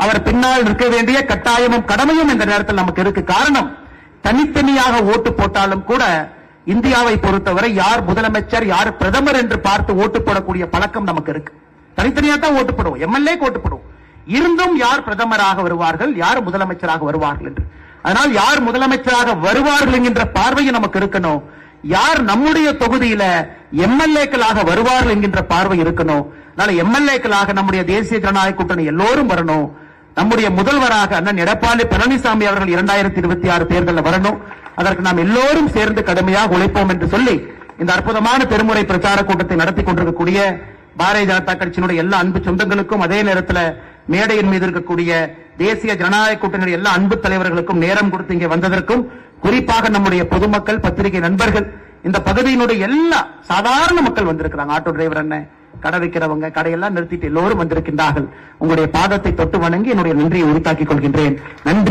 அவர் பின்னால் நிற்க வேண்டிய கட்டாயமும் கடமையும் இந்த நேரத்தில் நமக்கு இருக்கு. காரணம், தனித்தனியாக ஓட்டு போட்டாலும் கூட இந்தியாவை பொறுத்தவரை யார் முதலமைச்சர் யார் பிரதமர் என்று பார்த்து ஓட்டு போடக்கூடிய பழக்கம் நமக்கு இருக்கு. தனித்தனியா தான் ஓட்டு போடுவோம், எம்எல்ஏ ஓட்டு போடுவோம். இருந்தும் யார் பிரதமராக வருவார்கள், யார் முதலமைச்சராக வருவார்கள் என்று. அதனால் யார் முதலமைச்சராக வருவார்கள் என்கின்ற பார்வையும் நமக்கு இருக்கணும். யார் நம்முடைய தொகுதியில எம்எல்ஏக்களாக வருவார்கள் என்கின்ற பார்வை இருக்கணும். அதனால எம்எல்ஏக்களாக நம்முடைய தேசிய ஜனநாயக கூட்டணி எல்லோரும் வரணும். நம்முடைய முதல்வராக அண்ணன் எடப்பாடி பழனிசாமி அவர்கள் 2026 தேர்தலில் வரணும். அதற்கு நாம் எல்லோரும் சேர்ந்து கடுமையாக உழைப்போம் என்று சொல்லி இந்த அற்புதமான பெருமுறை பிரச்சார கூட்டத்தை நடத்தி கொண்டிருக்கக்கூடிய பாரதிய ஜனதா கட்சியினுடைய எல்லா அன்பு சொந்தங்களுக்கும், அதே நேரத்தில் மேடையின் மீது இருக்கக்கூடிய தேசிய ஜனநாயக கூட்டணியுடைய எல்லா அன்பு தலைவர்களுக்கும் நேரம் கொடுத்து இங்கே வந்ததற்கும், குறிப்பாக நம்முடைய பொதுமக்கள், பத்திரிகை நண்பர்கள், இந்த பகுதியினுடைய எல்லா சாதாரண மக்கள் வந்திருக்கிறாங்க. ஆட்டோ டிரைவர் அண்ணன், கடை வைக்கிறவங்க, கடையெல்லாம் நிறுத்திட்டு எல்லோரும் வந்திருக்கின்றார்கள். உங்களுடைய பாதத்தை தொட்டு வணங்கி என்னுடைய நன்றியை உரித்தாக்கிக் கொள்கின்றேன். நன்றி.